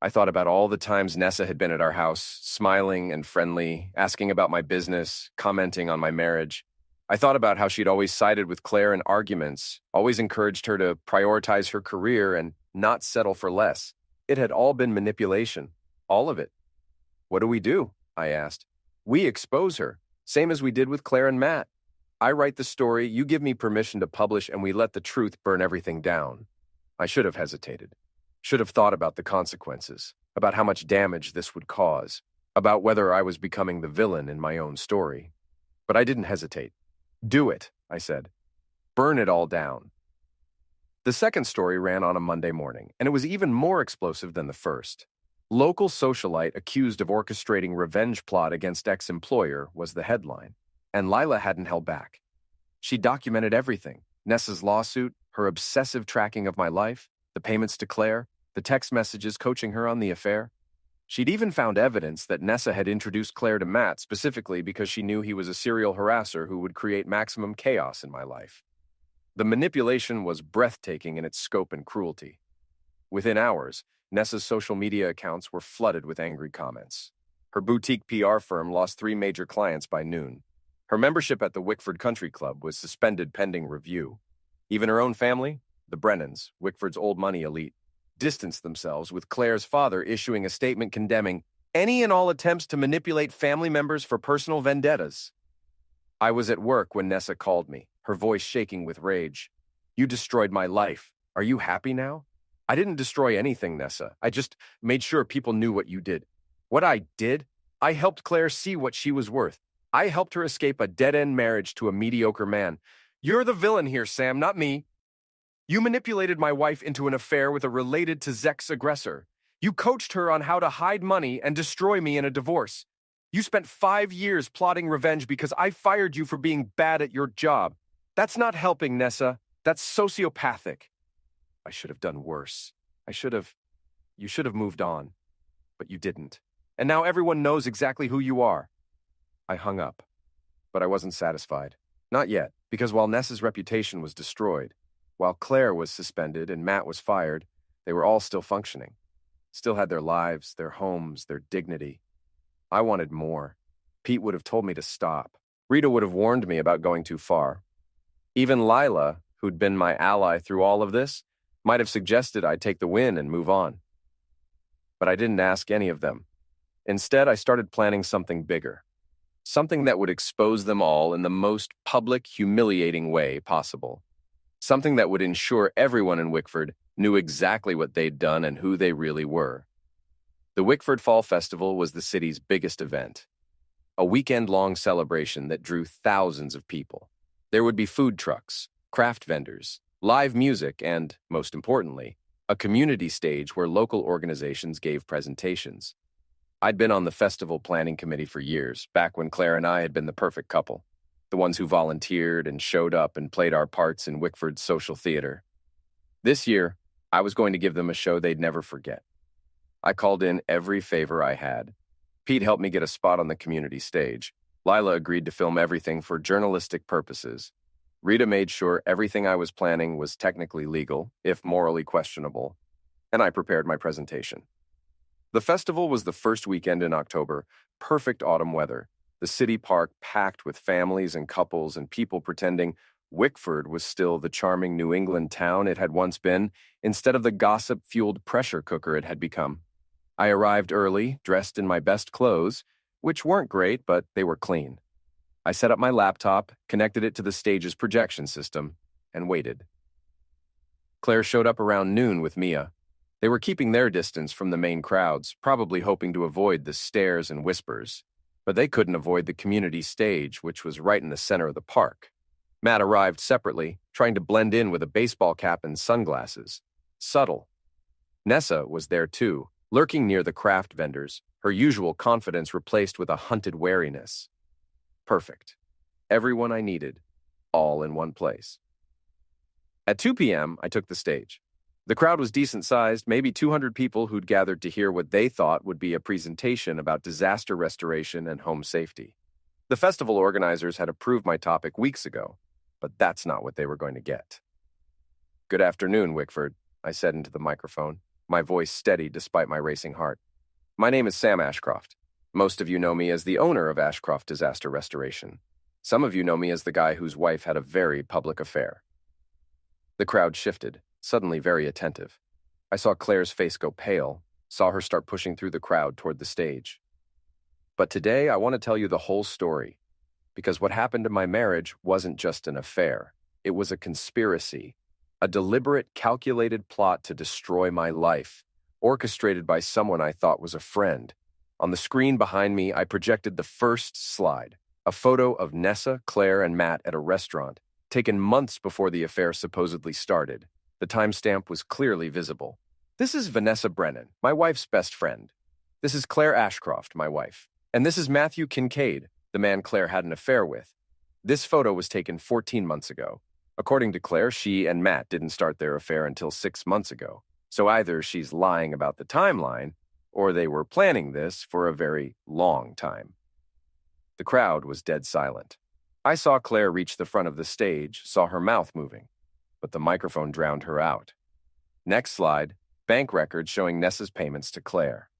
I thought about all the times Nessa had been at our house, smiling and friendly, asking about my business, commenting on my marriage. I thought about how she'd always sided with Claire in arguments, always encouraged her to prioritize her career and not settle for less. It had all been manipulation, all of it. What do? I asked. We expose her, same as we did with Claire and Matt. I write the story, you give me permission to publish, and we let the truth burn everything down. I should have hesitated. Should have thought about the consequences, about how much damage this would cause, about whether I was becoming the villain in my own story. But I didn't hesitate. Do it, I said. Burn it all down. The second story ran on a Monday morning, and it was even more explosive than the first. Local socialite accused of orchestrating revenge plot against ex-employer was the headline, and Lila hadn't held back. She documented everything: Nessa's lawsuit, her obsessive tracking of my life, the payments to Claire, the text messages coaching her on the affair. She'd even found evidence that Nessa had introduced Claire to Matt specifically because she knew he was a serial harasser who would create maximum chaos in my life. The manipulation was breathtaking in its scope and cruelty. Within hours, Nessa's social media accounts were flooded with angry comments. Her boutique PR firm lost 3 major clients by noon. Her membership at the Wickford Country Club was suspended pending review. Even her own family, the Brennans, Wickford's old money elite, distanced themselves, with Claire's father issuing a statement condemning any and all attempts to manipulate family members for personal vendettas. I was at work when Nessa called me, her voice shaking with rage. You destroyed my life. Are you happy now? I didn't destroy anything, Nessa. I just made sure people knew what you did. What I did? I helped Claire see what she was worth. I helped her escape a dead-end marriage to a mediocre man. You're the villain here, Sam, not me. You manipulated my wife into an affair with a related to Zek's aggressor. You coached her on how to hide money and destroy me in a divorce. You spent 5 years plotting revenge because I fired you for being bad at your job. That's not helping, Nessa. That's sociopathic. I should have done worse. You should have moved on. But you didn't. And now everyone knows exactly who you are. I hung up. But I wasn't satisfied. Not yet, because while Nessa's reputation was destroyed, while Claire was suspended and Matt was fired, they were all still functioning. Still had their lives, their homes, their dignity. I wanted more. Pete would have told me to stop. Rita would have warned me about going too far. Even Lila, who'd been my ally through all of this, might have suggested I take the win and move on. But I didn't ask any of them. Instead, I started planning something bigger. Something that would expose them all in the most public, humiliating way possible. Something that would ensure everyone in Wickford knew exactly what they'd done and who they really were. The Wickford Fall Festival was the city's biggest event. A weekend-long celebration that drew thousands of people. There would be food trucks, craft vendors, live music, and, most importantly, a community stage where local organizations gave presentations. I'd been on the festival planning committee for years, back when Claire and I had been the perfect couple, the ones who volunteered and showed up and played our parts in Wickford's social theater. This year, I was going to give them a show they'd never forget. I called in every favor I had. Pete helped me get a spot on the community stage. Lila agreed to film everything for journalistic purposes. Rita made sure everything I was planning was technically legal, if morally questionable, and I prepared my presentation. The festival was the first weekend in October, perfect autumn weather. The city park packed with families and couples and people pretending Wickford was still the charming New England town it had once been, instead of the gossip-fueled pressure cooker it had become. I arrived early, dressed in my best clothes, which weren't great, but they were clean. I set up my laptop, connected it to the stage's projection system, and waited. Claire showed up around noon with Mia. They were keeping their distance from the main crowds, probably hoping to avoid the stares and whispers. But they couldn't avoid the community stage, which was right in the center of the park. Matt arrived separately, trying to blend in with a baseball cap and sunglasses. Subtle. Nessa was there too, lurking near the craft vendors, her usual confidence replaced with a hunted wariness. Perfect. Everyone I needed, all in one place. At 2 p.m., I took the stage. The crowd was decent-sized, maybe 200 people who'd gathered to hear what they thought would be a presentation about disaster restoration and home safety. The festival organizers had approved my topic weeks ago, but that's not what they were going to get. "Good afternoon, Wickford," I said into the microphone, my voice steady despite my racing heart. "My name is Sam Ashcroft. Most of you know me as the owner of Ashcroft Disaster Restoration. Some of you know me as the guy whose wife had a very public affair." The crowd shifted, suddenly very attentive. I saw Claire's face go pale, saw her start pushing through the crowd toward the stage. But today I want to tell you the whole story, because what happened in my marriage wasn't just an affair. It was a conspiracy, a deliberate, calculated plot to destroy my life, orchestrated by someone I thought was a friend. On the screen behind me, I projected the first slide, a photo of Nessa, Claire, and Matt at a restaurant, taken months before the affair supposedly started. The timestamp was clearly visible. "This is Vanessa Brennan, my wife's best friend. This is Claire Ashcroft, my wife. And this is Matthew Kincaid, the man Claire had an affair with. This photo was taken 14 months ago. According to Claire, she and Matt didn't start their affair until 6 months ago. So either she's lying about the timeline, or they were planning this for a very long time." The crowd was dead silent. I saw Claire reach the front of the stage, saw her mouth moving, but the microphone drowned her out. Next slide, bank records showing Nessa's payments to Claire.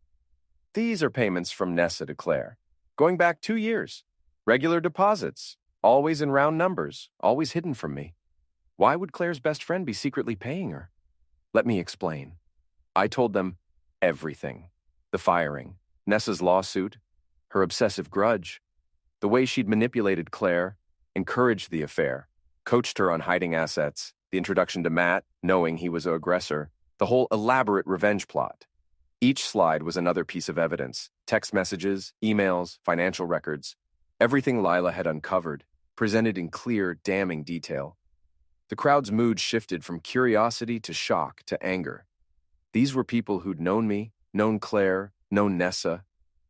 These are payments from Nessa to Claire, going back 2 years. Regular deposits, always in round numbers, always hidden from me. Why would Claire's best friend be secretly paying her? Let me explain. I told them everything. The firing, Nessa's lawsuit, her obsessive grudge, the way she'd manipulated Claire, encouraged the affair, coached her on hiding assets, the introduction to Matt, knowing he was the aggressor, the whole elaborate revenge plot. Each slide was another piece of evidence, text messages, emails, financial records, everything Lila had uncovered, presented in clear, damning detail. The crowd's mood shifted from curiosity to shock to anger. These were people who'd known me, known Claire, known Nessa.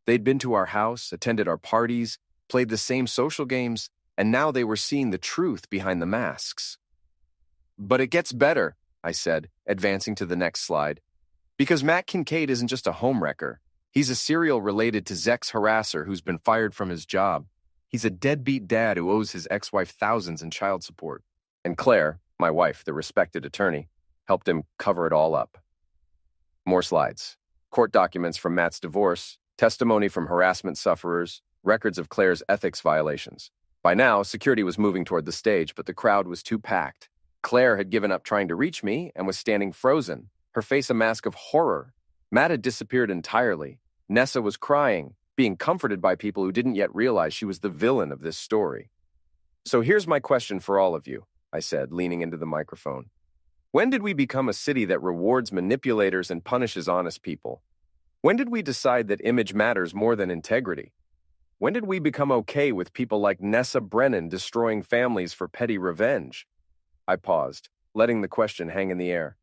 They'd been to our house, attended our parties, played the same social games, and now they were seeing the truth behind the masks. "But it gets better," I said, advancing to the next slide. "Because Matt Kincaid isn't just a homewrecker. He's a serial related to Zek's harasser who's been fired from his job. He's a deadbeat dad who owes his ex-wife thousands in child support. And Claire, my wife, the respected attorney, helped him cover it all up." More slides. Court documents from Matt's divorce, testimony from harassment sufferers, records of Claire's ethics violations. By now, security was moving toward the stage, but the crowd was too packed. Claire had given up trying to reach me and was standing frozen, her face a mask of horror. Matt had disappeared entirely. Nessa was crying, being comforted by people who didn't yet realize she was the villain of this story. "So here's my question for all of you," I said, leaning into the microphone. "When did we become a city that rewards manipulators and punishes honest people? When did we decide that image matters more than integrity? When did we become okay with people like Nessa Brennan destroying families for petty revenge?" I paused, letting the question hang in the air.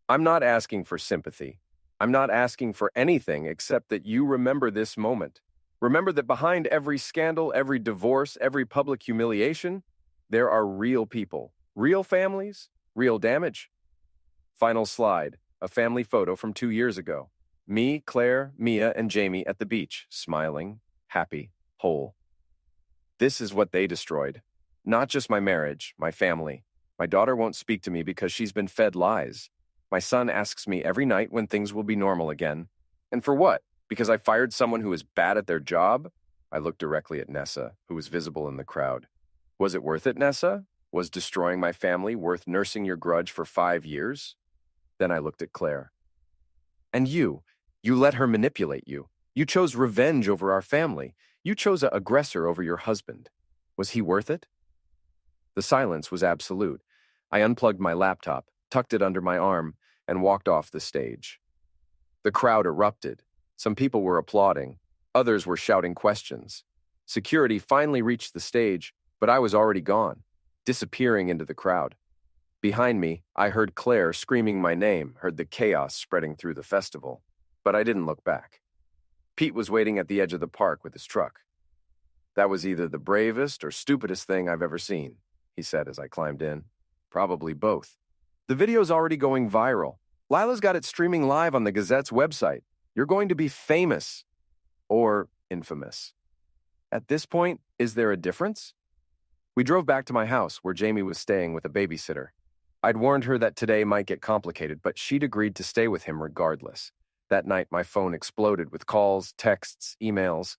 I'm not asking for sympathy. I'm not asking for anything except that you remember this moment. Remember that behind every scandal, every divorce, every public humiliation, there are real people, real families, real damage. Final slide, a family photo from 2 years ago. Me, Claire, Mia, and Jamie at the beach, smiling, happy, whole. This is what they destroyed. Not just my marriage, my family. My daughter won't speak to me because she's been fed lies. My son asks me every night when things will be normal again. And for what? Because I fired someone who was bad at their job? I looked directly at Nessa, who was visible in the crowd. Was it worth it, Nessa? Was destroying my family worth nursing your grudge for 5 years? Then I looked at Claire. And you let her manipulate you. You chose revenge over our family. You chose an aggressor over your husband. Was he worth it? The silence was absolute. I unplugged my laptop, tucked it under my arm, and walked off the stage. The crowd erupted. Some people were applauding. Others were shouting questions. Security finally reached the stage, but I was already gone, disappearing into the crowd. Behind me, I heard Claire screaming my name, heard the chaos spreading through the festival, but I didn't look back. Pete was waiting at the edge of the park with his truck. That was either the bravest or stupidest thing I've ever seen, he said as I climbed in. Probably both. The video's already going viral. Lila's got it streaming live on the Gazette's website. You're going to be famous. Or infamous. At this point, is there a difference? We drove back to my house where Jamie was staying with a babysitter. I'd warned her that today might get complicated, but she'd agreed to stay with him regardless. That night, my phone exploded with calls, texts, emails.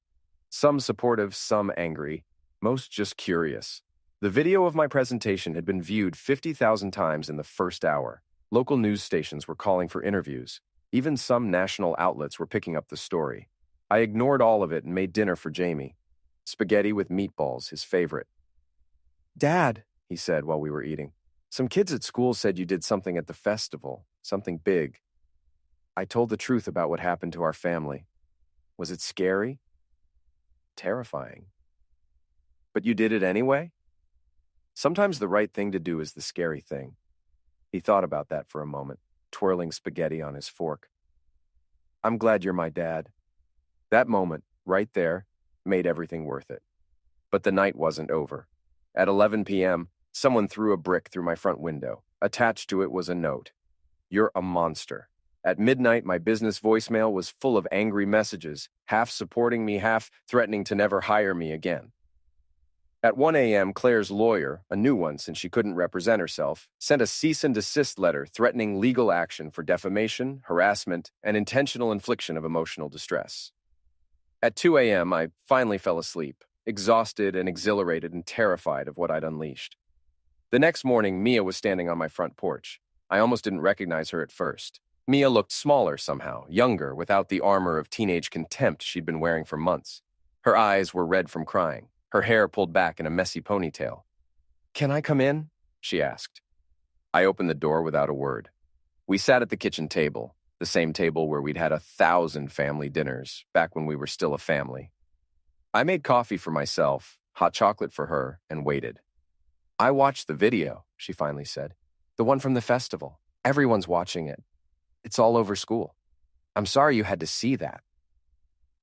Some supportive, some angry, most just curious. The video of my presentation had been viewed 50,000 times in the first hour. Local news stations were calling for interviews. Even some national outlets were picking up the story. I ignored all of it and made dinner for Jamie. Spaghetti with meatballs, his favorite. "Dad," he said while we were eating, "some kids at school said you did something at the festival, something big." I told the truth about what happened to our family. Was it scary? Terrifying. But you did it anyway? Sometimes the right thing to do is the scary thing. He thought about that for a moment, twirling spaghetti on his fork. I'm glad you're my dad. That moment, right there, made everything worth it. But the night wasn't over. At 11 p.m., someone threw a brick through my front window. Attached to it was a note. "You're a monster." At midnight, my business voicemail was full of angry messages, half supporting me, half threatening to never hire me again. At 1 a.m., Claire's lawyer, a new one since she couldn't represent herself, sent a cease and desist letter threatening legal action for defamation, harassment, and intentional infliction of emotional distress. At 2 a.m., I finally fell asleep, exhausted and exhilarated and terrified of what I'd unleashed. The next morning, Mia was standing on my front porch. I almost didn't recognize her at first. Mia looked smaller somehow, younger, without the armor of teenage contempt she'd been wearing for months. Her eyes were red from crying, her hair pulled back in a messy ponytail. "Can I come in?" she asked. I opened the door without a word. We sat at the kitchen table, the same table where we'd had 1,000 family dinners, back when we were still a family. I made coffee for myself, hot chocolate for her, and waited. "I watched the video," she finally said. "The one from the festival. Everyone's watching it. It's all over school. I'm sorry you had to see that."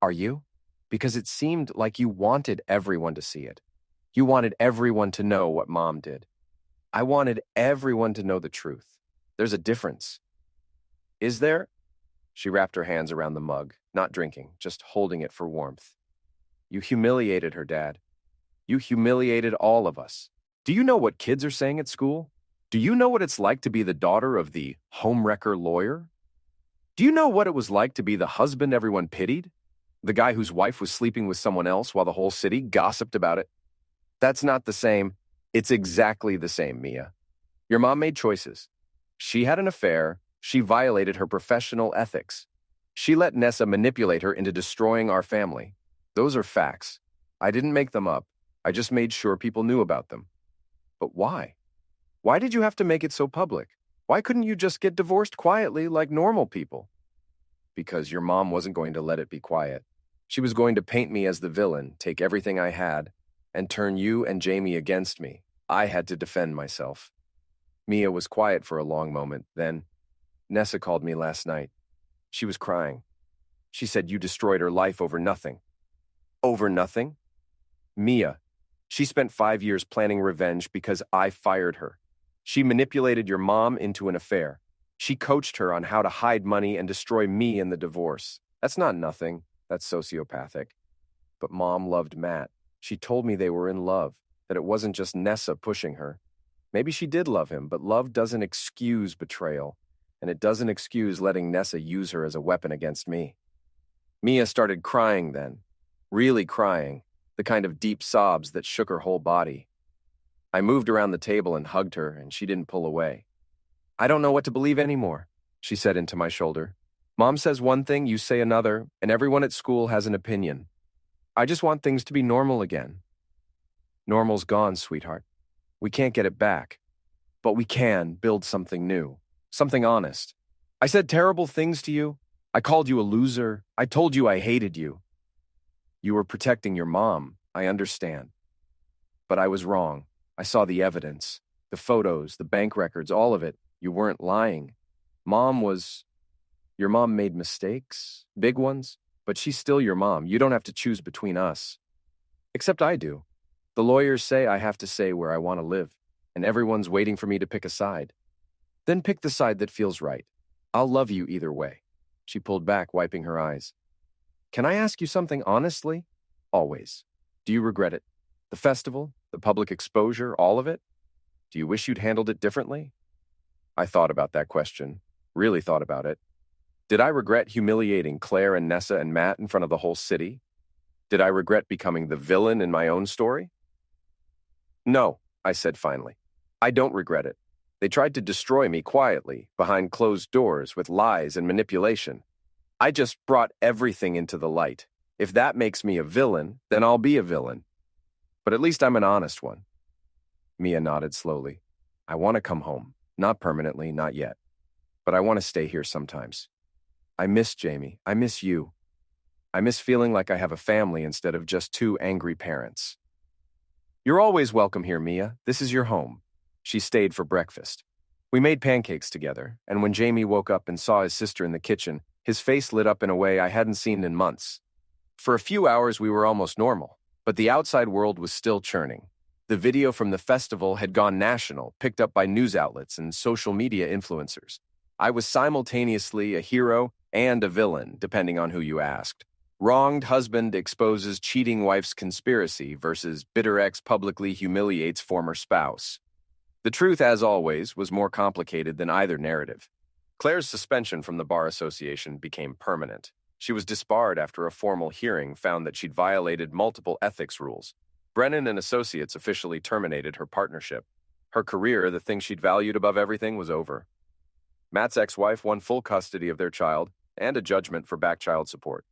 "Are you?" "Because it seemed like you wanted everyone to see it. You wanted everyone to know what Mom did. I wanted everyone to know the truth. There's a difference." "Is there?" She wrapped her hands around the mug, not drinking, just holding it for warmth. "You humiliated her, Dad. You humiliated all of us. Do you know what kids are saying at school? Do you know what it's like to be the daughter of the homewrecker lawyer? Do you know what it was like to be the husband everyone pitied? The guy whose wife was sleeping with someone else while the whole city gossiped about it? That's not the same. It's exactly the same, Mia. Your mom made choices. She had an affair. She violated her professional ethics. She let Nessa manipulate her into destroying our family. Those are facts. I didn't make them up. I just made sure people knew about them. But why? Why did you have to make it so public? Why couldn't you just get divorced quietly like normal people?" "Because your mom wasn't going to let it be quiet. She was going to paint me as the villain, take everything I had, and turn you and Jamie against me. I had to defend myself." Mia was quiet for a long moment. Then, "Nessa called me last night. She was crying. She said you destroyed her life over nothing." "Over nothing?" "Mia, she spent 5 years planning revenge because I fired her. She manipulated your mom into an affair. She coached her on how to hide money and destroy me in the divorce. That's not nothing. That's sociopathic. But Mom loved Matt. She told me they were in love. that it wasn't just Nessa pushing her. Maybe she did love him, but love doesn't excuse betrayal, and it doesn't excuse letting Nessa use her as a weapon against me. Mia started crying then, really crying, the kind of deep sobs that shook her whole body. I moved around the table and hugged her, and she didn't pull away. "I don't know what to believe anymore," she said into my shoulder. "Mom says one thing, you say another, and everyone at school has an opinion. I just want things to be normal again." "Normal's gone, sweetheart. We can't get it back. But we can build something new, something honest. I said terrible things to you. I called you a loser. I told you I hated you. You were protecting your mom, I understand. But I was wrong. I saw the evidence, the photos, the bank records, all of it. You weren't lying. Your mom made mistakes, big ones, but she's still your mom. You don't have to choose between us. Except I do. The lawyers say I have to say where I want to live, and everyone's waiting for me to pick a side. Then pick the side that feels right. I'll love you either way." She pulled back, wiping her eyes. "Can I ask you something honestly? Always. Do you regret it? The festival, the public exposure, all of it? Do you wish you'd handled it differently?" I thought about that question, really thought about it. Did I regret humiliating Claire and Nessa and Matt in front of the whole city? Did I regret becoming the villain in my own story? "No," I said finally. "I don't regret it. They tried to destroy me quietly, behind closed doors, with lies and manipulation. I just brought everything into the light. If that makes me a villain, then I'll be a villain. But at least I'm an honest one." Mia nodded slowly. "I want to come home. Not permanently, not yet. But I want to stay here sometimes. I miss Jamie. I miss you. I miss feeling like I have a family instead of just two angry parents." "You're always welcome here, Mia. This is your home." She stayed for breakfast. We made pancakes together, and when Jamie woke up and saw his sister in the kitchen, his face lit up in a way I hadn't seen in months. For a few hours we were almost normal, but the outside world was still churning. The video from the festival had gone national, picked up by news outlets and social media influencers. I was simultaneously a hero and a villain, depending on who you asked. Wronged husband exposes cheating wife's conspiracy versus bitter ex publicly humiliates former spouse. The truth, as always, was more complicated than either narrative. Claire's suspension from the Bar Association became permanent. She was disbarred after a formal hearing found that she'd violated multiple ethics rules. Brennan and Associates officially terminated her partnership. Her career, the thing she'd valued above everything, was over. Matt's ex-wife won full custody of their child and a judgment for back child support.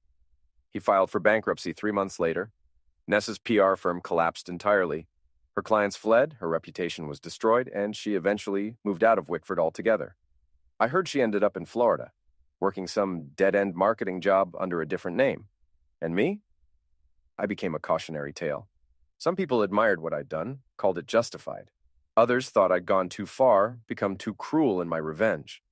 He filed for bankruptcy 3 months later. Nessa's PR firm collapsed entirely. Her clients fled, her reputation was destroyed, and she eventually moved out of Wickford altogether. I heard she ended up in Florida, working some dead-end marketing job under a different name. And me? I became a cautionary tale. Some people admired what I'd done, called it justified. Others thought I'd gone too far, become too cruel in my revenge.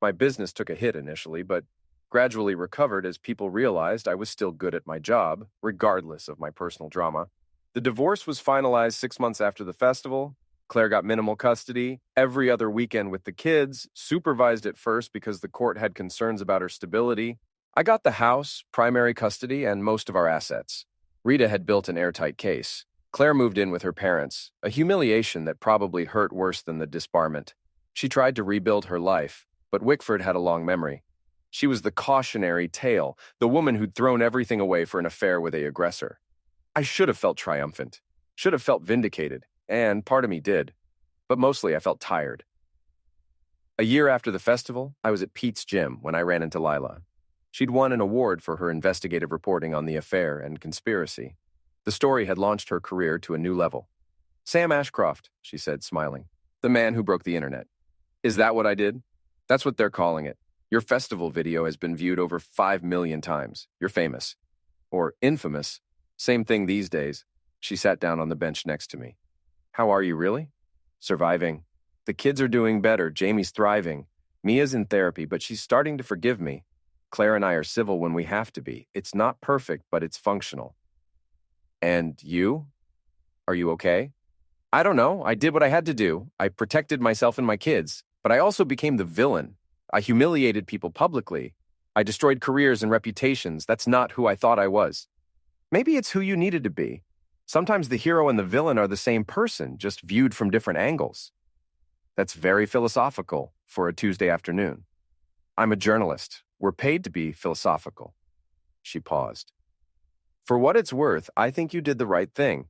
My business took a hit initially, but gradually recovered as people realized I was still good at my job, regardless of my personal drama. The divorce was finalized 6 months after the festival. Claire got minimal custody, every other weekend with the kids, supervised at first because the court had concerns about her stability. I got the house, primary custody, and most of our assets. Rita had built an airtight case. Claire moved in with her parents, a humiliation that probably hurt worse than the disbarment. She tried to rebuild her life, but Wickford had a long memory. She was the cautionary tale, the woman who'd thrown everything away for an affair with the aggressor. I should have felt triumphant, should have felt vindicated, and part of me did. But mostly I felt tired. A year after the festival, I was at Pete's gym when I ran into Lila. She'd won an award for her investigative reporting on the affair and conspiracy. The story had launched her career to a new level. "Sam Ashcroft," she said, smiling. "The man who broke the internet." "Is that what I did?" "That's what they're calling it. Your festival video has been viewed over 5 million times. You're famous." Or infamous. Same thing these days. She sat down on the bench next to me. "How are you, really?" "Surviving. The kids are doing better. Jamie's thriving. Mia's in therapy, but she's starting to forgive me. Claire and I are civil when we have to be. It's not perfect, but it's functional." "And you? Are you okay?" "I don't know. I did what I had to do. I protected myself and my kids, but I also became the villain. I humiliated people publicly. I destroyed careers and reputations. That's not who I thought I was." "Maybe it's who you needed to be. Sometimes the hero and the villain are the same person, just viewed from different angles. That's very philosophical for a Tuesday afternoon. I'm a journalist. We're paid to be philosophical. She paused. For what it's worth, I think you did the right thing.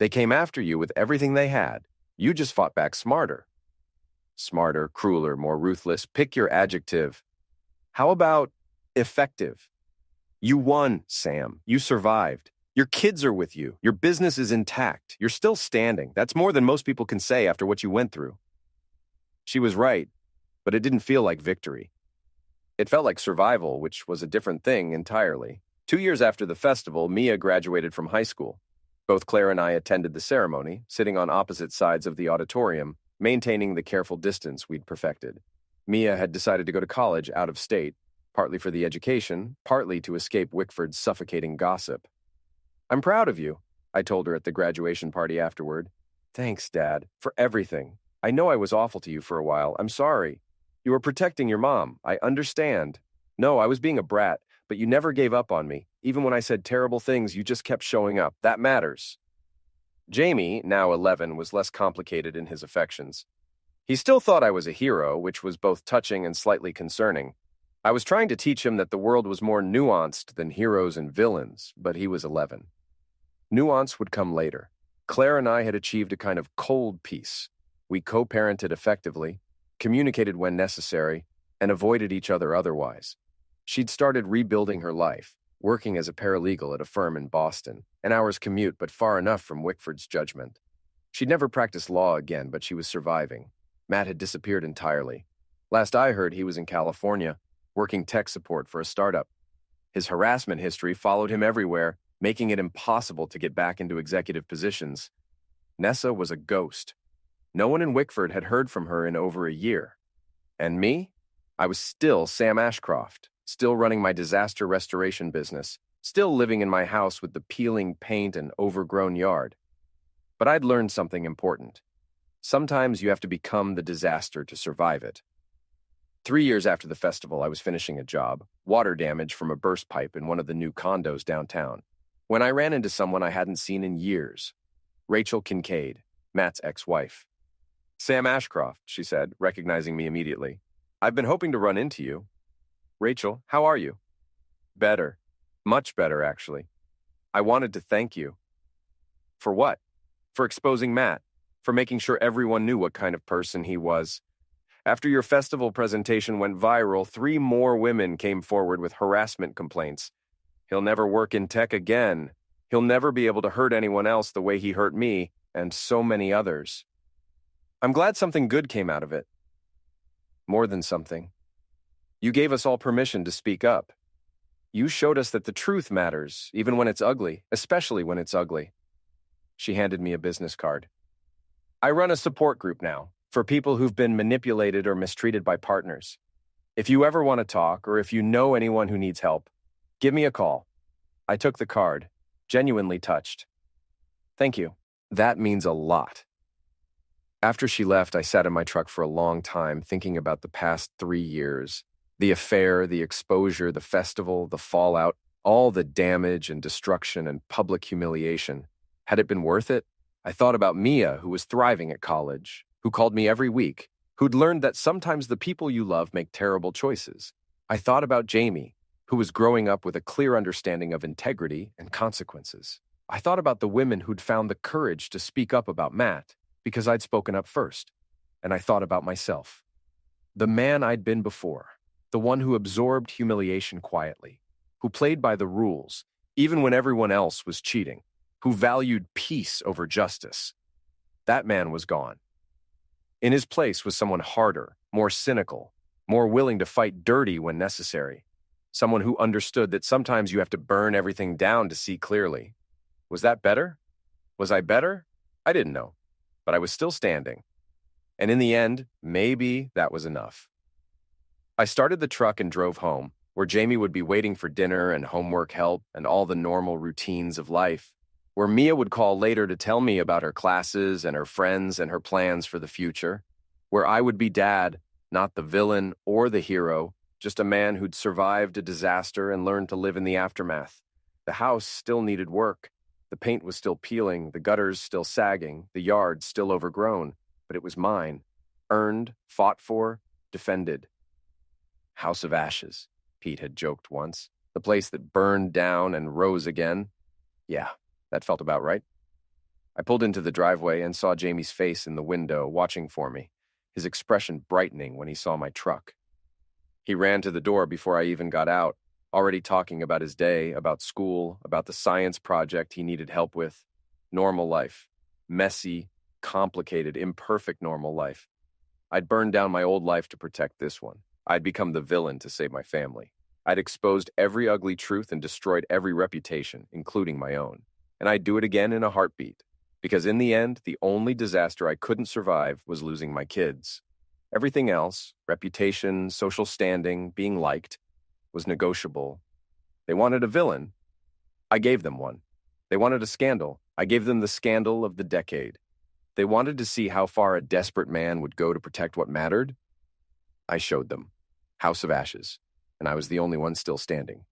They came after you with everything they had. You just fought back smarter. Smarter, crueler, more ruthless. Pick your adjective. How about effective? You won, Sam. You survived. Your kids are with you. Your business is intact. You're still standing. That's more than most people can say after what you went through. She was right, but it didn't feel like victory. It felt like survival, which was a different thing entirely. 2 years after the festival, Mia graduated from high school. Both Claire and I attended the ceremony, sitting on opposite sides of the auditorium, maintaining the careful distance we'd perfected. Mia had decided to go to college out of state, partly for the education, partly to escape Wickford's suffocating gossip. I'm proud of you, I told her at the graduation party afterward. Thanks, Dad, for everything. I know I was awful to you for a while. I'm sorry. You were protecting your mom. I understand. No, I was being a brat, but you never gave up on me. Even when I said terrible things, you just kept showing up. That matters. Jamie, now 11, was less complicated in his affections. He still thought I was a hero, which was both touching and slightly concerning. I was trying to teach him that the world was more nuanced than heroes and villains, but he was 11. Nuance would come later. Claire and I had achieved a kind of cold peace. We co-parented effectively, communicated when necessary, and avoided each other otherwise. She'd started rebuilding her life, working as a paralegal at a firm in Boston, an hour's commute but far enough from Wickford's judgment. She'd never practiced law again, but she was surviving. Matt had disappeared entirely. Last I heard, he was in California, working tech support for a startup. His harassment history followed him everywhere, making it impossible to get back into executive positions. Nessa was a ghost. No one in Wickford had heard from her in over a year. And me? I was still Sam Ashcroft, still running my disaster restoration business, still living in my house with the peeling paint and overgrown yard. But I'd learned something important. Sometimes you have to become the disaster to survive it. 3 years after the festival, I was finishing a job, water damage from a burst pipe in one of the new condos downtown, when I ran into someone I hadn't seen in years. Rachel Kincaid, Matt's ex-wife. Sam Ashcroft, she said, recognizing me immediately. I've been hoping to run into you. Rachel, how are you? Better. Much better, actually. I wanted to thank you. For what? For exposing Matt. For making sure everyone knew what kind of person he was. After your festival presentation went viral, 3 more women came forward with harassment complaints. He'll never work in tech again. He'll never be able to hurt anyone else the way he hurt me, and so many others. I'm glad something good came out of it. More than something. You gave us all permission to speak up. You showed us that the truth matters, even when it's ugly, especially when it's ugly. She handed me a business card. I run a support group now, for people who've been manipulated or mistreated by partners. If you ever want to talk, or if you know anyone who needs help, give me a call. I took the card, genuinely touched. Thank you. That means a lot. After she left, I sat in my truck for a long time thinking about the past 3 years. The affair, the exposure, the festival, the fallout, all the damage and destruction and public humiliation. Had it been worth it? I thought about Mia, who was thriving at college, who called me every week, who'd learned that sometimes the people you love make terrible choices. I thought about Jamie, who was growing up with a clear understanding of integrity and consequences. I thought about the women who'd found the courage to speak up about Matt, because I'd spoken up first. And I thought about myself. The man I'd been before, the one who absorbed humiliation quietly, who played by the rules, even when everyone else was cheating, who valued peace over justice. That man was gone. In his place was someone harder, more cynical, more willing to fight dirty when necessary. Someone who understood that sometimes you have to burn everything down to see clearly. Was that better? Was I better? I didn't know. But I was still standing. And in the end, maybe that was enough. I started the truck and drove home, where Jamie would be waiting for dinner and homework help and all the normal routines of life, where Mia would call later to tell me about her classes and her friends and her plans for the future, where I would be Dad, not the villain or the hero, just a man who'd survived a disaster and learned to live in the aftermath. The house still needed work. The paint was still peeling, the gutters still sagging, the yard still overgrown, but it was mine. Earned, fought for, defended. House of Ashes, Pete had joked once. The place that burned down and rose again. Yeah, that felt about right. I pulled into the driveway and saw Jamie's face in the window, watching for me, his expression brightening when he saw my truck. He ran to the door before I even got out, already talking about his day, about school, about the science project he needed help with. Normal life. Messy, complicated, imperfect normal life. I'd burned down my old life to protect this one. I'd become the villain to save my family. I'd exposed every ugly truth and destroyed every reputation, including my own. And I'd do it again in a heartbeat. Because in the end, the only disaster I couldn't survive was losing my kids. Everything else, reputation, social standing, being liked, was negotiable. They wanted a villain. I gave them one. They wanted a scandal. I gave them the scandal of the decade. They wanted to see how far a desperate man would go to protect what mattered. I showed them. House of Ashes. And I was the only one still standing.